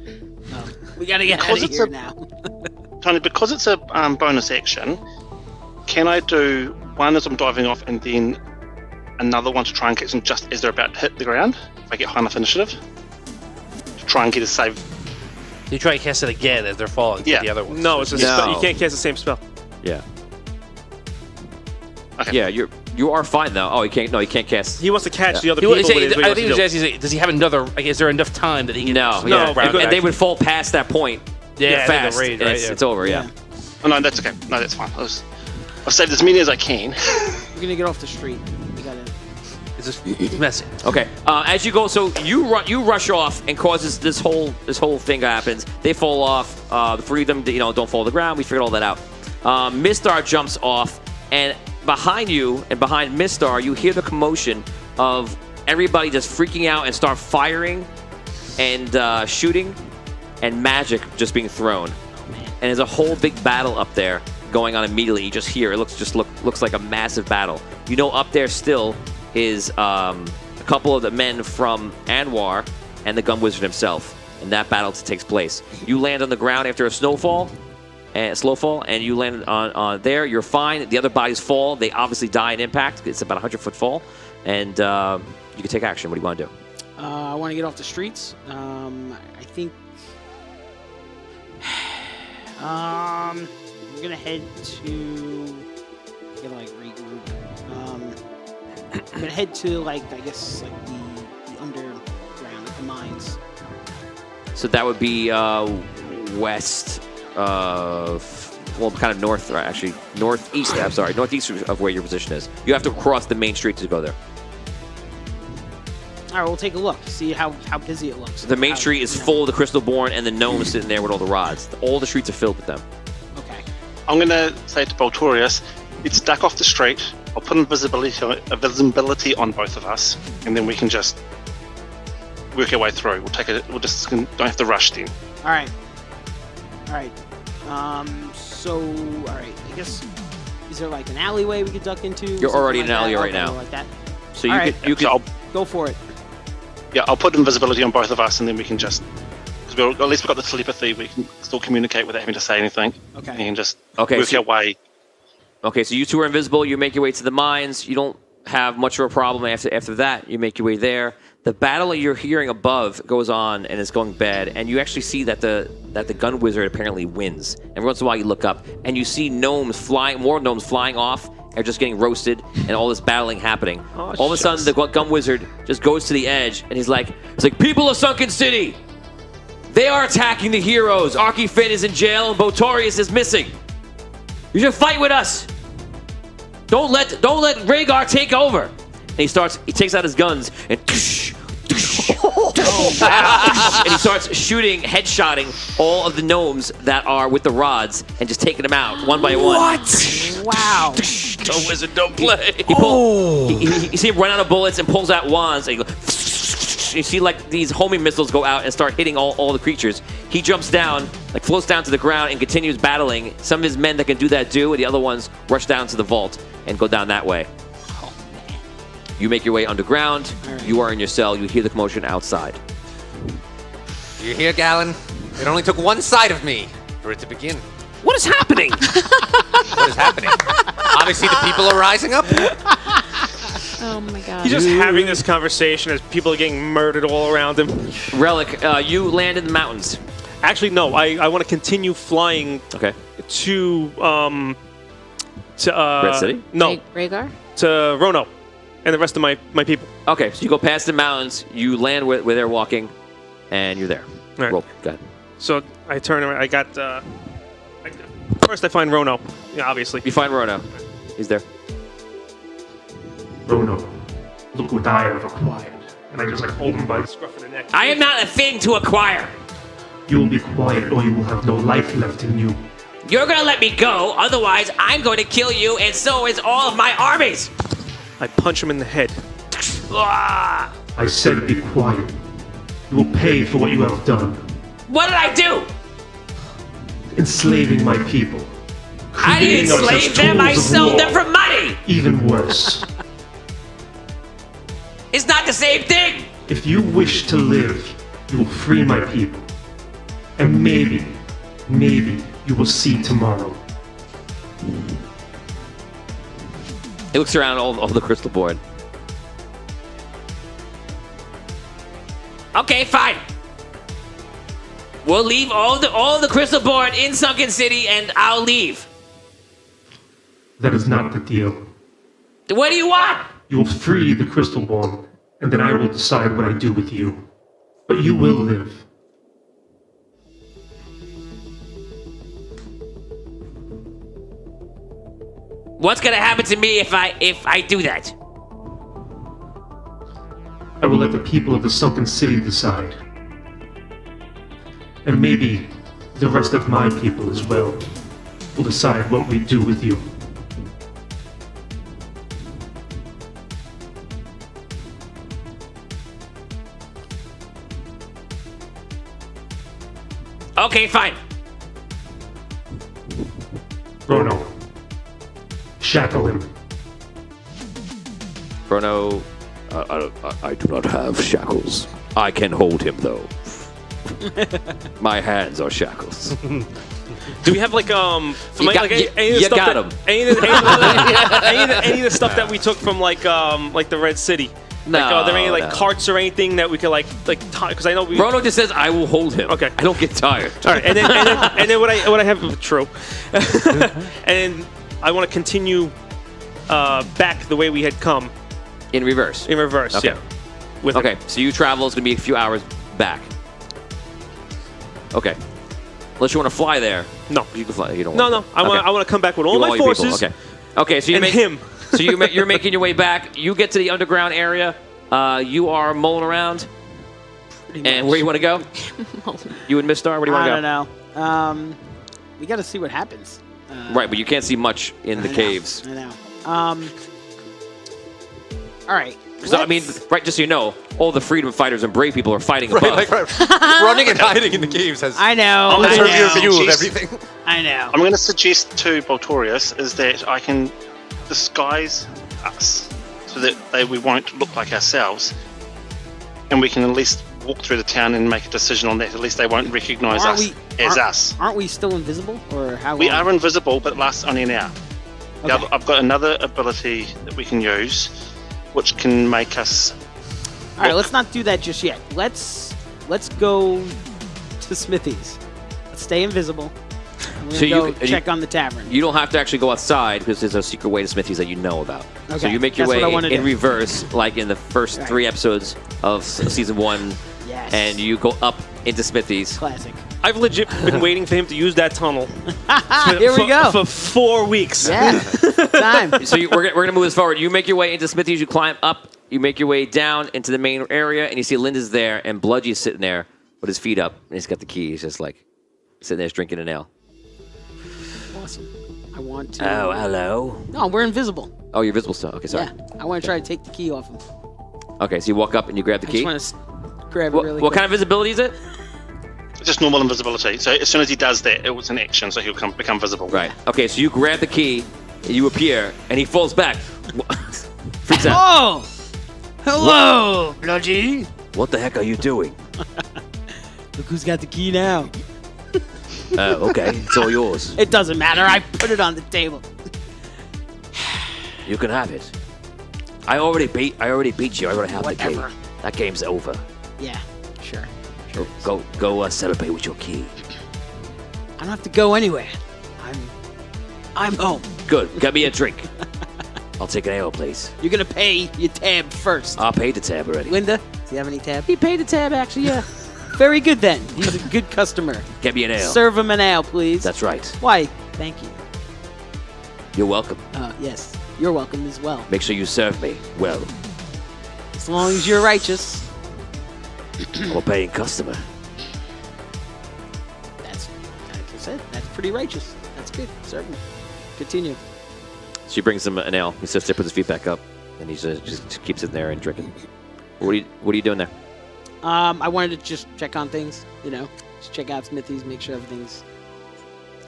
We got to get out Because of it's here a- now. Tony, because it's a bonus action, can I do one as I'm diving off and then another one to try and catch them just as they're about to hit the ground? If I get high enough initiative? To try and get a save. You try to cast it again as they're falling to Yeah. the other ones. No, it's a spell. You can't cast the same spell. Yeah. Okay. Yeah, you are fine though. Oh, you can't. No, you can't cast. He wants to catch the other He people. was but saying, it's what I he think he wants was to do. asking, is he have another? Like, is there enough time that he can? No, swing yeah, it around? and they would fall past that point. Yeah, fast. the range, and right? it's, Yeah. it's over. Yeah. Oh, no, that's okay. No, that's fine. I'll save as many as I can. We're going to get off the street. We got to. It's messy. Okay. As you go, so you rush off and causes this whole thing happens. They fall off. The three of them, don't fall to the ground. We figured all that out. Mistar jumps off, and behind you and behind Mistar, you hear the commotion of everybody just freaking out and start firing and shooting, and magic just being thrown. And there's a whole big battle up there going on immediately. You just hear it. Looks like a massive battle. Up there still is a couple of the men from Anwar and the Gun Wizard himself, and that battle takes place. You land on the ground after a slow fall, and you land on there. You're fine. The other bodies fall. They obviously die in impact. It's about a 100-foot fall, and you can take action. What do you want to do? I want to get off the streets. I think we're gonna head to. I gotta regroup. I'm gonna head to the underground, the mines. So that would be west of, kind of north, or actually northeast. I'm sorry, northeast of where your position is. You have to cross the main street to go there. All right, we'll take a look. See how busy it looks. The main street is full of the Crystalborn and the gnomes sitting there with all the rods. All the streets are filled with them. Okay. I'm going to say to Boltorius, it's duck off the street. I'll put invisibility on both of us, and then we can just work our way through. We'll just don't have to rush then. All right. So, all right. I guess, is there an alleyway we could duck into? You're already in an alley right now. Like that. So you could So go for it. Yeah, I'll put invisibility on both of us, and then we can just, because at least we've got the telepathy, we can still communicate without having to say anything. Okay. And just work our way. Okay, so you two are invisible. You make your way to the mines. You don't have much of a problem after that. You make your way there. The battle that you're hearing above goes on, and it's going bad. And you actually see that the Gun Wizard apparently wins. Every once in a while, you look up, and you see more gnomes flying off, and just getting roasted, and all this battling happening. All of a sudden, the Gun Wizard just goes to the edge, and he's like, "People of Sunken City, they are attacking the heroes. Archie Finn is in jail, and Botorius is missing. You should fight with us. Don't let Rhaegar take over." And he takes out his guns and and he starts shooting, headshotting all of the gnomes that are with the rods and just taking them out one by one. What? Wow. The wizard don't play. You see him run out of bullets and pulls out wands. And you see these homing missiles go out and start hitting all the creatures. He jumps down, floats down to the ground and continues battling. Some of his men that can do that do, and the other ones rush down to the vault and go down that way. You make your way underground. Right. You are in your cell. You hear the commotion outside. You hear, Galen? It only took one side of me for it to begin. What is happening? What is happening? Obviously, the people are rising up. Oh my god. He's just having this conversation as people are getting murdered all around him. Relic, you land in the mountains. Actually, no. I want to continue flying. Okay. To Red City? No. Rhaegar? To Rono. And the rest of my people. Okay, so you go past the mountains, you land where they're walking, and you're there. All right. Roll. Go ahead. So I turn around. I got. First, I find Rono. Yeah, obviously. You find Rono. He's there. Rono, look what I have acquired. And I just hold him by the scruff of the neck. I am not a thing to acquire. You will be quiet or you will have no life left in you. You're gonna let me go, otherwise I'm going to kill you, and so is all of my armies. I punch him in the head. I said be quiet. You will pay for what you have done. What did I do? Enslaving my people. I didn't enslave them, I sold them for money! Even worse. It's not the same thing! If you wish to live, you will free my people. And maybe you will see tomorrow. He looks around all the crystal board. Okay, fine. We'll leave all the crystal board in Sunken City, and I'll leave. That is not the deal. What do you want? You will free the Crystalborn, and then I will decide what I do with you. But you will live. What's gonna happen to me if I do that? I will let the people of the sunken city decide. And maybe the rest of my people as well will decide what we do with you. Okay, fine. Bruno, shackle him. Bruno, I do not have shackles. I can hold him, though. My hands are shackles. Do we have like You got him. Any of the stuff that we took from like the Red City? No, Like, are there any like no. carts or anything that we could like because I know we. Bruno just says, "I will hold him." Okay. I don't get tired. All right, and then what I have true, and I want to continue back the way we had come. In reverse. In reverse, Okay. yeah. With Okay, it. so you travel. It's gonna be a few hours back. Okay. Unless you want to fly there. No. You can fly. You don't. No, want no. I want to come back with all my your people. forces. Okay. Okay. So you and make him. So you're making your way back. You get to the underground area. You are mulling around. And where you want to go? You and Miss Star. Where do you want to go? I don't know. We got to see what happens. Right, but you can't see much in the caves. I know. All right. So, I mean, right, just so you know, all the freedom fighters and brave people are fighting above. Running and hiding in the caves has I know. I'm I gonna know. view of everything. I know. I'm going to suggest to Boltorius is that I can disguise us so that we won't look like ourselves, and we can at least walk through the town and make a decision on that. At least they won't recognize us as us. Aren't we still invisible, or how? We long? are invisible, but it lasts only an hour. Okay. I've got another ability that we can use, which can make us. All right, let's not do that just yet. Let's go to Smithy's. Let's stay invisible. We're So gonna you go can- check on the tavern. You don't have to actually go outside because there's a secret way to Smithy's that you know about. So Okay, you make your that's way what I wanna in do. reverse, like in the first 3 episodes of season 1, Yes. and you go up into Smithy's. Classic. I've legit been waiting for him to use that tunnel. Here we go. For 4 weeks. Yeah. Time. So we're gonna move this forward. You make your way into Smithy's. You climb up. You make your way down into the main area, and you see Linda's there, and Bludgy's sitting there with his feet up, and he's got the key. He's just like sitting there drinking an ale. Awesome. I want to. Oh, hello. No, we're invisible. Oh, you're visible still. Okay, sorry. Yeah. I want to try to take the key off him. Okay, so you walk up and you grab the I key. just want to grab it really What quick. kind of visibility is it? Just normal invisibility. So as soon as he does that, it was an action, so he'll become visible. Right. Okay, so you grab the key, and you appear, and he falls back. Freaks out. Oh! Hello, Bludgy. What the heck are you doing? Look who's got the key now. Okay, it's all yours. It doesn't matter. I put it on the table. You can have it. I already beat you. I already have the Whatever. key. That game's over. Yeah, sure. Go celebrate with your key. I don't have to go anywhere. I'm home. Good. Get me a drink. I'll take an ale, please. You're gonna pay your tab first. I paid the tab already. Linda, do you have any tab? He paid the tab, actually. Yeah. Very good then. He's a good customer. Get me an ale. Serve him an ale, please. That's right. Why? Thank you. You're welcome. Yes, you're welcome as well. Make sure you serve me well. As long as you're righteous. I'm a paying customer. That's, like I said, that's pretty righteous. That's good. Certainly. Continue. She brings him an ale. He sits there, puts his feet back up, and he just keeps sitting there and drinking. What are you doing there? I wanted to just check on things, just check out Smithy's, make sure everything's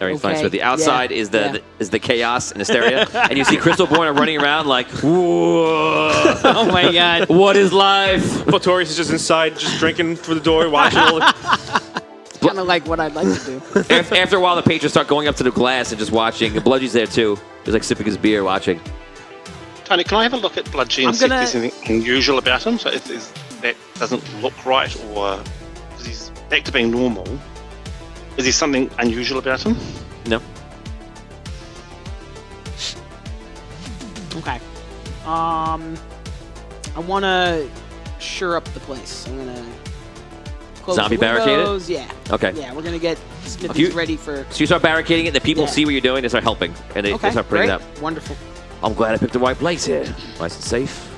Everything's fine. okay. So the outside Yeah, is yeah. the chaos and hysteria, and you see Crystal Born running around like, whoa! Oh my God! What is life? Botorius is just inside, just drinking through the door, watching all the. Kind of like what I'd like to do. After a while, the patrons start going up to the glass and just watching. And Bludgy's there too. He's like sipping his beer, watching. Tony, can I have a look at Bludgy and see if there's anything unusual about him? So if that doesn't look right, or because he's back to being normal, is there something unusual about him? No. Okay. I want to sure up the place. I'm gonna close Zombie the barricade it? windows. Yeah. Okay. Yeah, we're gonna get Smithy's ready for. So you start barricading it, the people Yeah. see what you're doing, they start helping, and they Okay. start putting Great. it up. Wonderful. I'm glad I picked the right place here. Nice and safe.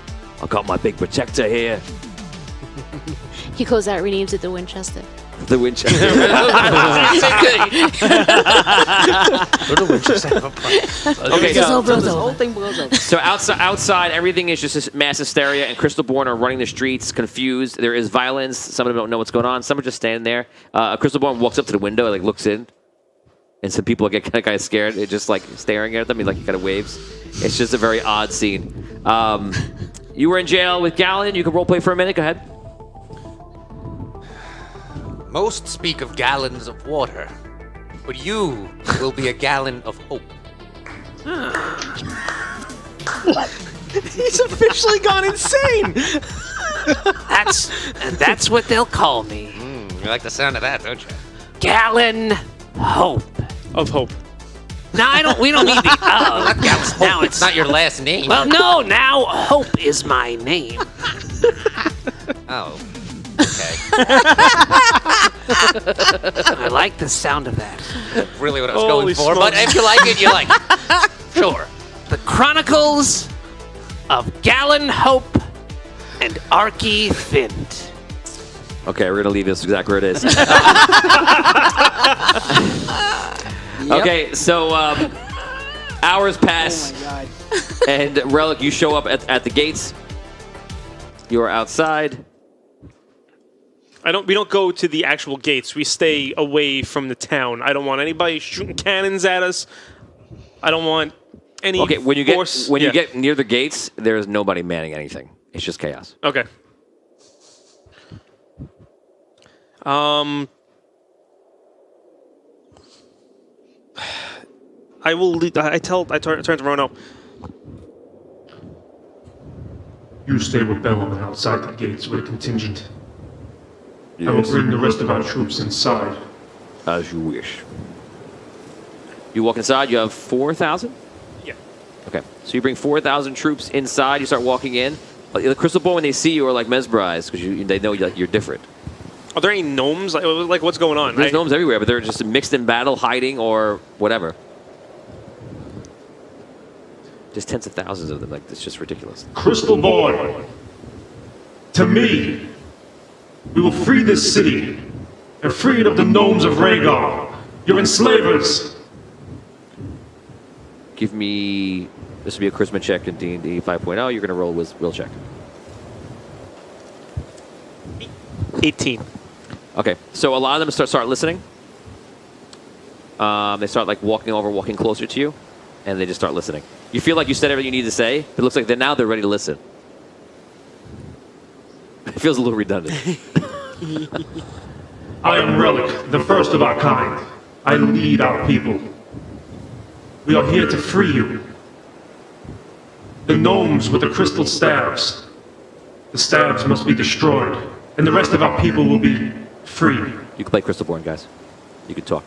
I got my big protector here. He goes out, renames it the Winchester. The Winchester. Okay, This whole thing blows over. So outside, everything is just mass hysteria, and Crystalborn are running the streets, confused. There is violence. Some of them don't know what's going on. Some are just standing there. Crystalborn walks up to the window, like looks in, and some people get kind of scared. They're just like staring at them. He kind of waves. It's just a very odd scene. You were in jail with Gallon. You can roleplay for a minute. Go ahead. Most speak of gallons of water, but you will be a gallon of hope. He's officially gone insane. That's what they'll call me. You like the sound of that, don't you? Gallon Hope. Of hope. No, we don't need the of. Now it's not your last name. Well, no, now Hope is my name. Oh. Okay. I like the sound of that. Really what I was Holy going for, but smokes. if you like it, you like it. Sure. The Chronicles of Gallon Hope and Arky Fint. Okay, we're gonna leave this exactly where it is. Okay, so hours pass, and Relic, you show up at the gates. You are outside. We don't go to the actual gates. We stay away from the town. I don't want anybody shooting cannons at us. I don't want any Okay, when you force. you get near the gates, there is nobody manning anything. It's just chaos. Okay. I will lead. I turn to Rono. You stay with Bellman outside the gates with a contingent. I will bring the rest of our troops inside. As you wish. You walk inside, you have 4,000? Yeah. Okay, so you bring 4,000 troops inside, you start walking in. The Crystalborn, when they see you, are like mesmerized because they know you're different. Are there any gnomes? Like what's going on? There's gnomes everywhere, but they're just mixed in battle, hiding, or whatever. Just tens of thousands of them. Like, it's just ridiculous. Crystalborn, to me, we will free this city and free it of the gnomes of Rhaegar, your enslavers. Give me... This will be a charisma check in D&D 5.0. You're going to roll with will check. 18. Okay, so a lot of them start listening. They start like walking closer to you, and they just start listening. You feel like you said everything you need to say. It looks like they're ready to listen. It feels a little redundant. I am Relic, the first of our kind. I lead our people. We are here to free you. The gnomes with the crystal staves. The staves must be destroyed, and the rest of our people will be free. You can play Crystalborn, guys. You can talk.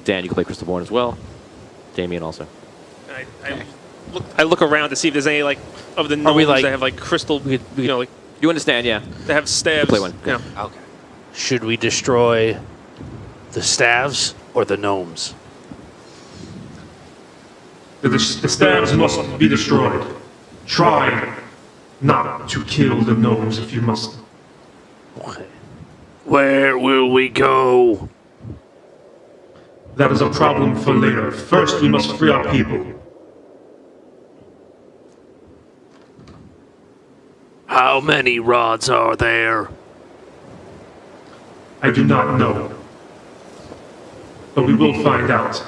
Dan, you can play Crystalborn as well. Damien also. I look around to see if there's any of the gnomes that have crystal. You understand? Yeah. They have staves. Play one. Yeah. Okay. Should we destroy the staves or the gnomes? The staves must be destroyed. Try not to kill the gnomes if you must. Okay. Where will we go? That is a problem for later. First, we must free our people. How many rods are there? I do not know. But we will find out.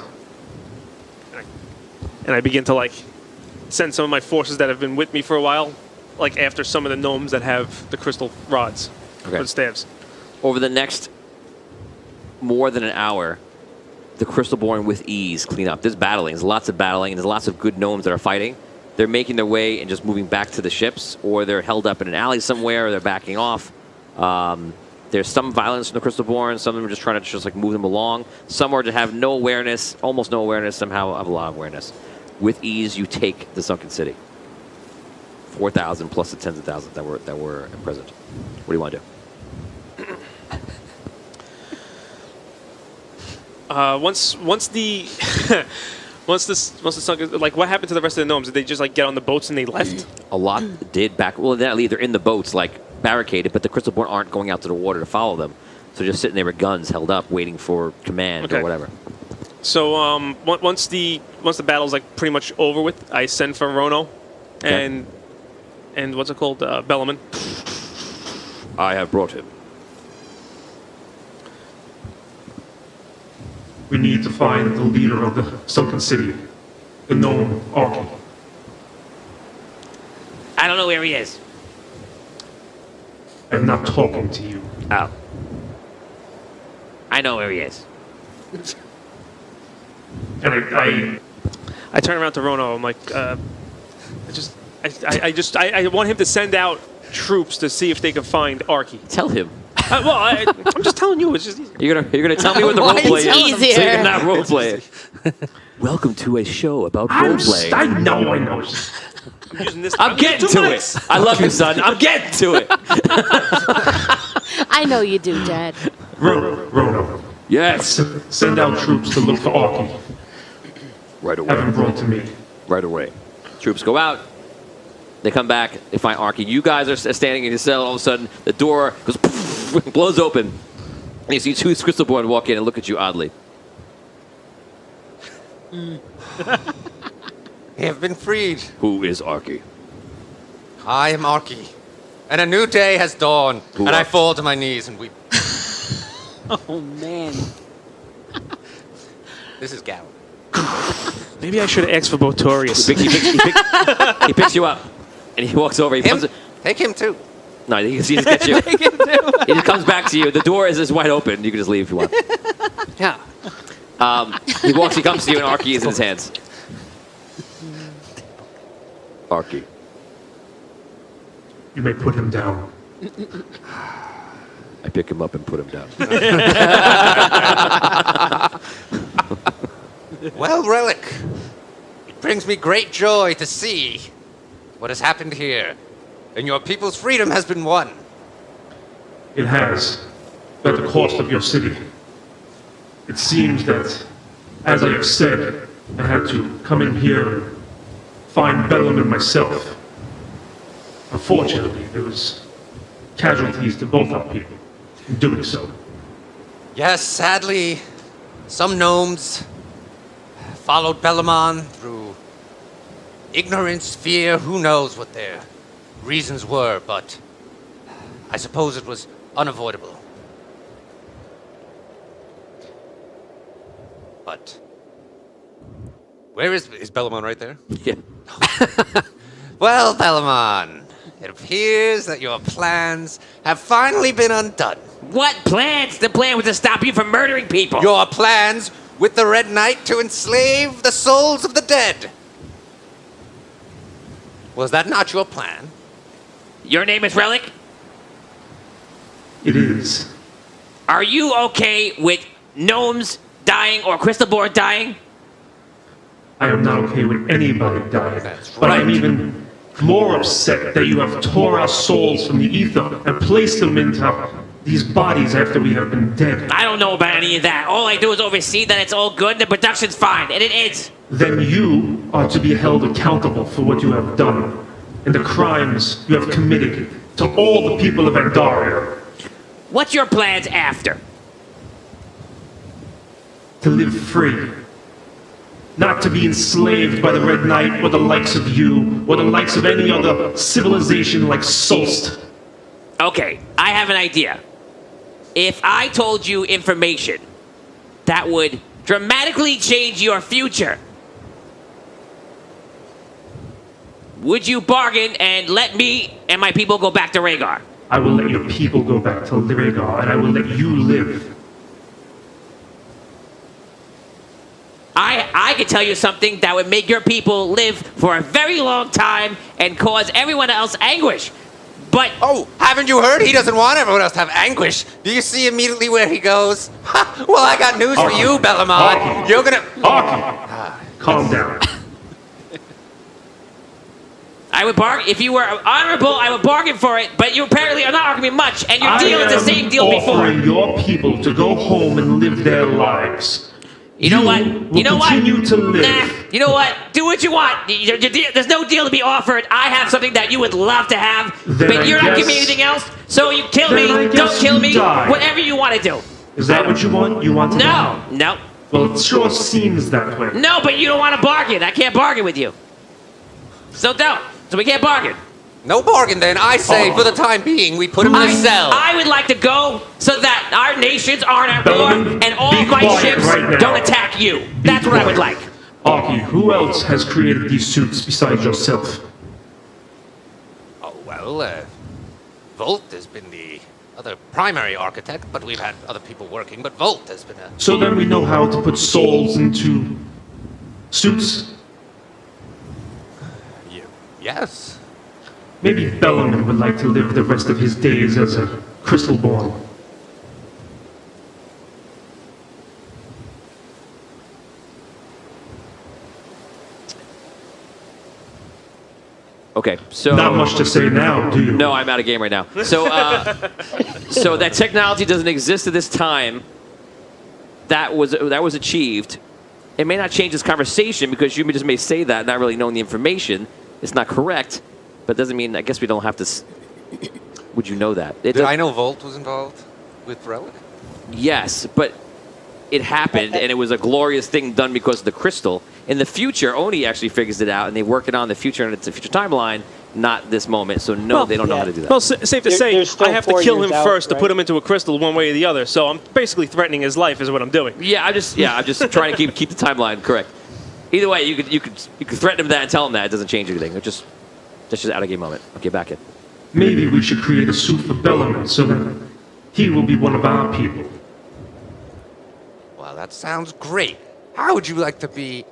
And I begin to send some of my forces that have been with me for a while, after some of the gnomes that have the crystal rods or the staves. Over the next more than an hour, the Crystalborn with ease clean up. There's battling. There's lots of battling. And there's lots of good gnomes that are fighting. They're making their way and just moving back to the ships, or they're held up in an alley somewhere, or they're backing off. There's some violence from the Crystalborn. Some of them are just trying to move them along. Some are to have no awareness, almost no awareness. Somehow have a lot of awareness. With ease, you take the sunken city. 4,000 plus the tens of thousands that were present. What do you want to do? Once the sun goes, like, what happened to the rest of the gnomes? Did they just like get on the boats and they left? A lot did back. Well, they're in the boats, like barricaded, but the Crystalborn aren't going out to the water to follow them. So just sitting there with guns held up, waiting for command or whatever. So once the battle's like pretty much over with, I send for Rono, and what's it called, Bellaman. I have brought him. We need to find the leader of the sunken city, the gnome Arky. I don't know where he is. I'm not talking to you. Oh. I know where he is. And I turn around to Rono. I'm like, I want him to send out troops to see if they can find Arky. Tell him. I'm just telling you. It's just easy. You're gonna tell me what the Why roleplay is, it's so you easier? can not roleplay it. Welcome to a show about roleplay. I know. I'm using this. I'm getting to it. I love you, son. I'm getting to it. I know you do, Dad. Rono. Yes. Send out troops to look for Arky. Right away. Have him brought to me. Right away. Troops go out. They come back. They find Arky. You guys are standing in your cell. All of a sudden, the door goes blows open. And you see two Crystalborn walk in and look at you oddly. They have been freed. Who is Arky? I am Arky. And a new day has dawned. Who and I are- fall to my knees and weep. Oh, man. This is Gavin. Maybe I should have asked for Botorius. He picks you up. And he walks over. Take him too. No, he just gets you. He just comes back to you. The door is wide open. You can just leave if you want. Yeah. He comes to you, and Arky is in his hands. Arky. You may put him down. I pick him up and put him down. Well, Relic, it brings me great joy to see what has happened here. And your people's freedom has been won. It has, at the cost of your city. It seems that, as I have said, I had to come in here and find Bellaman myself. Unfortunately, there was casualties to both our people in doing so. Yes, sadly, some gnomes followed Bellaman through ignorance, fear, who knows what their reasons were, but I suppose it was unavoidable. But where is Bellaman right there? Yeah. Well, Bellaman, it appears that your plans have finally been undone. What plans? The plan was to stop you from murdering people. Your plans with the Red Knight to enslave the souls of the dead. Was that not your plan? Your name is Relic? It is. Are you okay with gnomes dying or Crystalborn dying? I am not okay with anybody dying. But I am even more upset that you have tore our souls from the ether and placed them into these bodies after we have been dead. I don't know about any of that. All I do is oversee that it's all good and the production's fine, and it is. Then you are to be held accountable for what you have done and the crimes you have committed to all the people of Andaria. What's your plans after? To live free. Not to be enslaved by the Red Knight or the likes of you or the likes of any other civilization like Solst. Okay, I have an idea. If I told you information that would dramatically change your future, would you bargain and let me and my people go back to Rhaegar? I will let your people go back to Rhaegar, and I will let you live. I could tell you something that would make your people live for a very long time and cause everyone else anguish. But oh, haven't you heard? He doesn't want everyone else to have anguish. Do you see immediately where he goes? Ha! Well, I got news for you, Bellaman. You're gonna. Calm down. I would bargain if you were honorable. I would bargain for it. But you apparently are not arguing much, and your deal is the same deal before. Offering your people to go home and live their lives. You know what? You know what? continue to live. Nah. You know what? Do what you want. There's no deal to be offered. I have something that you would love to have, Then but I you're not giving me guess- anything else. So you kill Then I me, guess don't kill you me, die. whatever you want to do. Is that what you want? You want to die? No. Well, it sure seems that way. No, but you don't want to bargain. I can't bargain with you. So don't. So we can't bargain. No bargain then. I say, for the time being, we put him in a cell. I would like to go so that our nations aren't at war Bellman, and all be of my quiet ships right now. don't attack you. That's what I would like. Arky, who else has created these suits besides yourself? Oh, well, Volt has been the other primary architect, but we've had other people working, but Volt has been a... So then we know how to put souls into suits? Yes. Maybe Bellman would like to live the rest of his days as a crystalborn. Okay, so Not much to say now, do you? No, I'm out of game right now. So, so that technology doesn't exist at this time. That was achieved. It may not change this conversation because you just may say that, not really knowing the information. It's not correct, but doesn't mean. I guess we don't have to. Would you know that? Did I know Volt was involved with Relic? Yes, but it happened, and it was a glorious thing done because of the crystal. In the future, Oni actually figures it out, and they work it on the future, and it's a future timeline, not this moment. So no, Well, they don't know how to do that. Well, safe to say, I have to kill him first to put him into a crystal one way or the other. So I'm basically threatening his life, is what I'm doing. Yeah, I'm just trying to keep the timeline correct. Either way, you could threaten him that and tell him that. It doesn't change anything. It's just out of game moment. Okay, back in. Maybe we should create a suit for Bellman so that he will be one of our people. Well, that sounds great. How would you like to be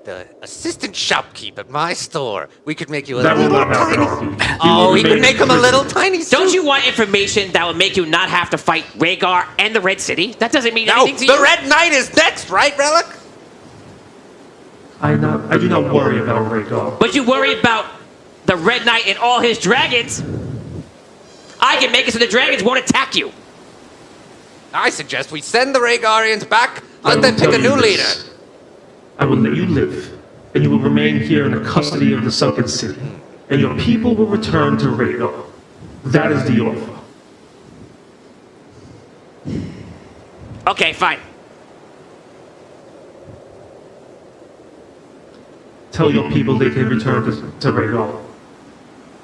the assistant shopkeep at my store? We could make you a That will little not happen, tiny... Arky. Oh, we remain could make him a in little prison. tiny suit. Don't you want information that will make you not have to fight Rhaegar and the Red City? That doesn't mean No, anything to you. the Red Knight is next, right, Relic? I do not worry about Rhaegar. But you worry about the Red Knight and all his dragons. I can make it so the dragons won't attack you. I suggest we send the Rhaegarians back. I Let will them pick tell a you new leader. this. I will let you live, and you will remain here in the custody of the sunken city, and your people will return to Rhaegar. That is the offer. Okay, fine. Tell your people they can return to Rhaegar.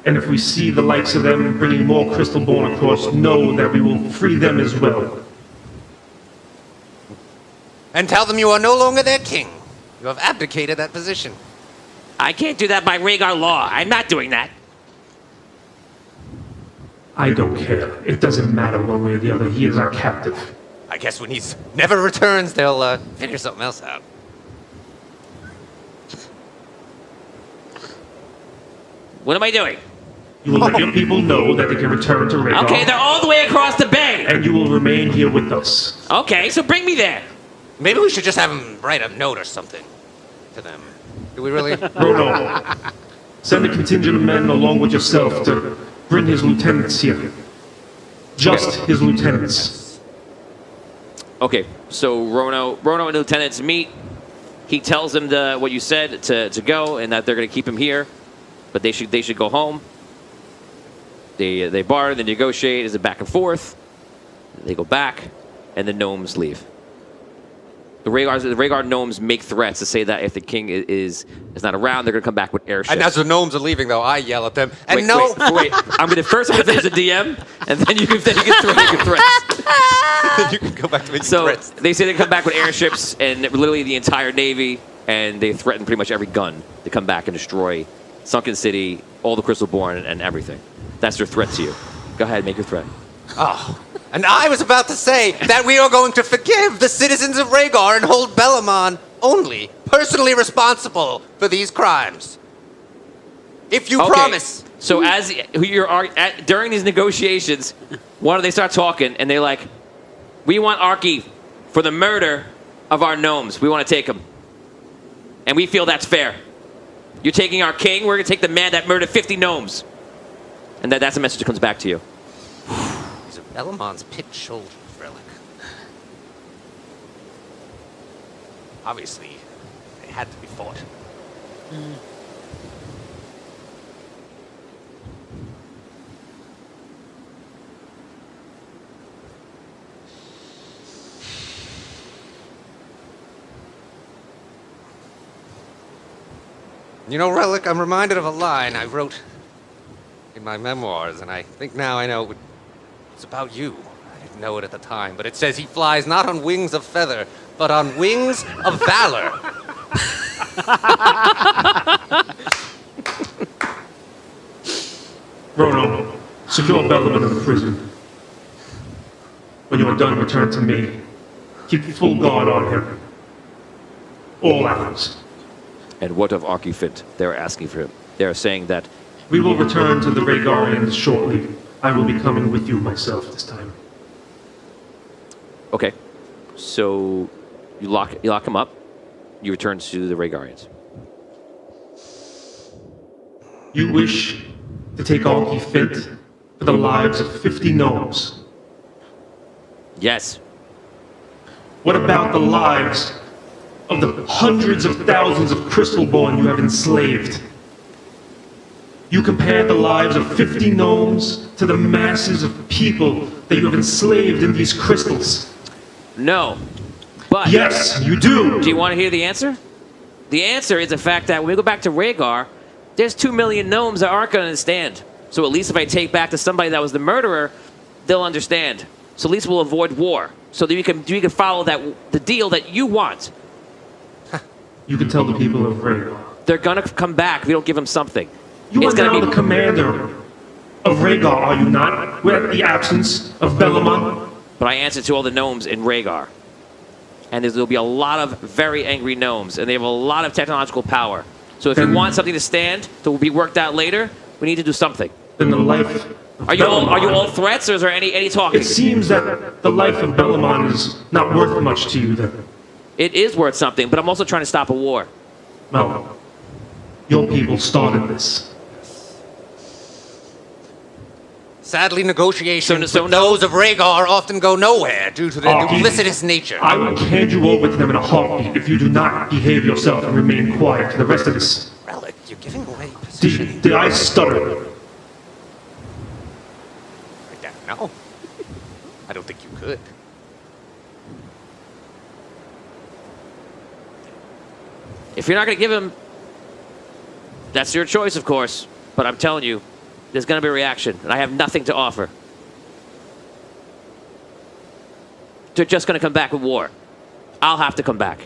And if we see the likes of them bringing more crystalborn across, know that we will free them as well. And tell them you are no longer their king. You have abdicated that position. I can't do that by Rhaegar law. I'm not doing that. I don't care. It doesn't matter one way or the other. He is our captive. I guess when he never returns, they'll figure something else out. What am I doing? You will let your people know that they can return to Rhaegar. Okay, they're all the way across the bay. And you will remain here with us. Okay, so bring me there. Maybe we should just have him write a note or something to them. Do we really? Rono, send a contingent of men along with yourself to bring his lieutenants here. Just his lieutenants. Okay, so Rono and the lieutenants meet. He tells them what you said to go, and that they're going to keep him here, but they should go home. They barter, they negotiate. Is it back and forth? They go back, and the gnomes leave. The Rhaegar gnomes make threats to say that if the king is not around, they're going to come back with airships. And as the gnomes are leaving, though, I yell at them. And Wait. I'm going to finish the DM, and then you can make threats. You can go back to making So threats. they say they come back with airships and literally the entire navy, and they threaten pretty much every gun to come back and destroy Sunken City, all the Crystalborn, and everything. That's their threat to you. Go ahead, make your threat. Oh, and I was about to say that we are going to forgive the citizens of Rhaegar and hold Bellamon only personally responsible for these crimes. If you promise. So during these negotiations, they start talking, and they're like, we want Arky for the murder of our gnomes. We want to take him. And we feel that's fair. You're taking our king, we're going to take the man that murdered 50 gnomes. And that's the message that comes back to you. These are Bellamon's picked shoulders, Relic. obviously, they had to be fought. You know, Relic, I'm reminded of a line I wrote in my memoirs, and I think now I know it's about you. I didn't know it at the time, but it says he flies not on wings of feather, but on wings of valor. Rono, secure Bellaman in the prison. When you are done, return to me. Keep full guard on him. All hours. And what of Archifint? They're asking for him. They're saying that We will return to the Rhaegarians shortly. I will be coming with you myself this time. okay. So you lock him up. You return to the Rhaegarians. You wish to take Archifint for the lives of 50 gnomes. Yes. What about the lives of the hundreds of thousands of Crystalborn you have enslaved? You compare the lives of 50 gnomes to the masses of people that you have enslaved in these crystals. No. But Yes, you do. do you want to hear the answer? The answer is the fact that when we go back to Rhaegar, there's 2 million gnomes that aren't going to understand. So at least if I take back to somebody that was the murderer, they'll understand. So at least we'll avoid war. So that you can follow the deal that you want. You can tell the people of Rhaegar. They're gonna come back if we don't give them something. You It's are gonna now be the commander of Rhaegar, are you not? With the absence of Bellaman? But I answer to all the gnomes in Rhaegar. And there'll be a lot of very angry gnomes, and they have a lot of technological power. So if you want something to stand that will be worked out later, we need to do something. Then the life of Are you Bellaman- all threats, or is there any talking? It seems that the life of Bellaman is not worth much to you then. It is worth something, but I'm also trying to stop a war. No. Your people started this. Sadly, negotiations So with those of Rhaegar often go nowhere due to their duplicitous nature. I will hand you over to them in a heartbeat if you do not behave yourself and remain quiet for the rest of this. Relic, you're giving away position. Did I stutter? No. I don't think you could. If you're not going to give him, that's your choice, of course. But I'm telling you, there's going to be a reaction, and I have nothing to offer. They're just going to come back with war. I'll have to come back.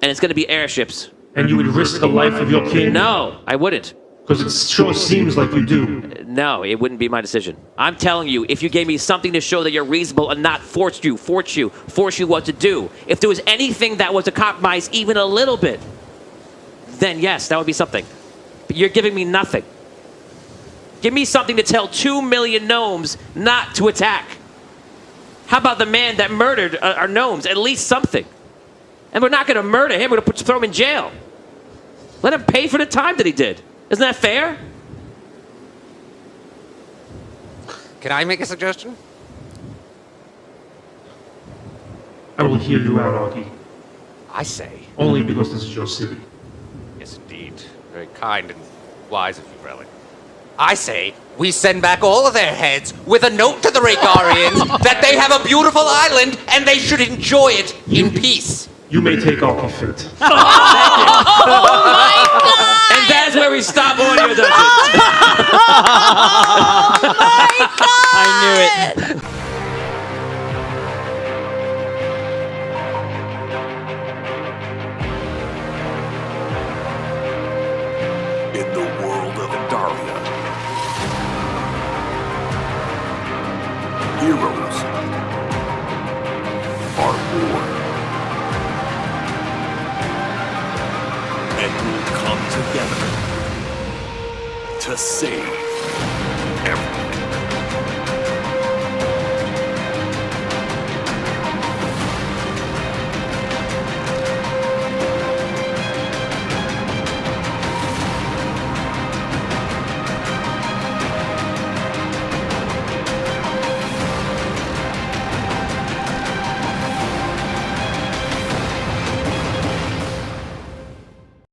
And it's going to be airships. And you would risk the life of your king? No, I wouldn't. Because it sure seems like you do. No, it wouldn't be my decision. I'm telling you, if you gave me something to show that you're reasonable and not force you what to do, if there was anything that was a compromise even a little bit, then yes, that would be something. But you're giving me nothing. Give me something to tell 2 million gnomes not to attack. How about the man that murdered our gnomes? At least something. And we're not going to murder him. We're going to throw him in jail. Let him pay for the time that he did. Isn't that fair? Can I make a suggestion? I will hear you out, Augie. I say. Only because this is your city. Yes, indeed. Very kind and wise of you, Relic. I say we send back all of their heads with a note to the Rhaegarians that they have a beautiful island and they should enjoy it in peace. You may take Archifint. And that's where we stop audio dungeons. I knew it. In the world of Andaria, heroes are born. And will come together to save everyone.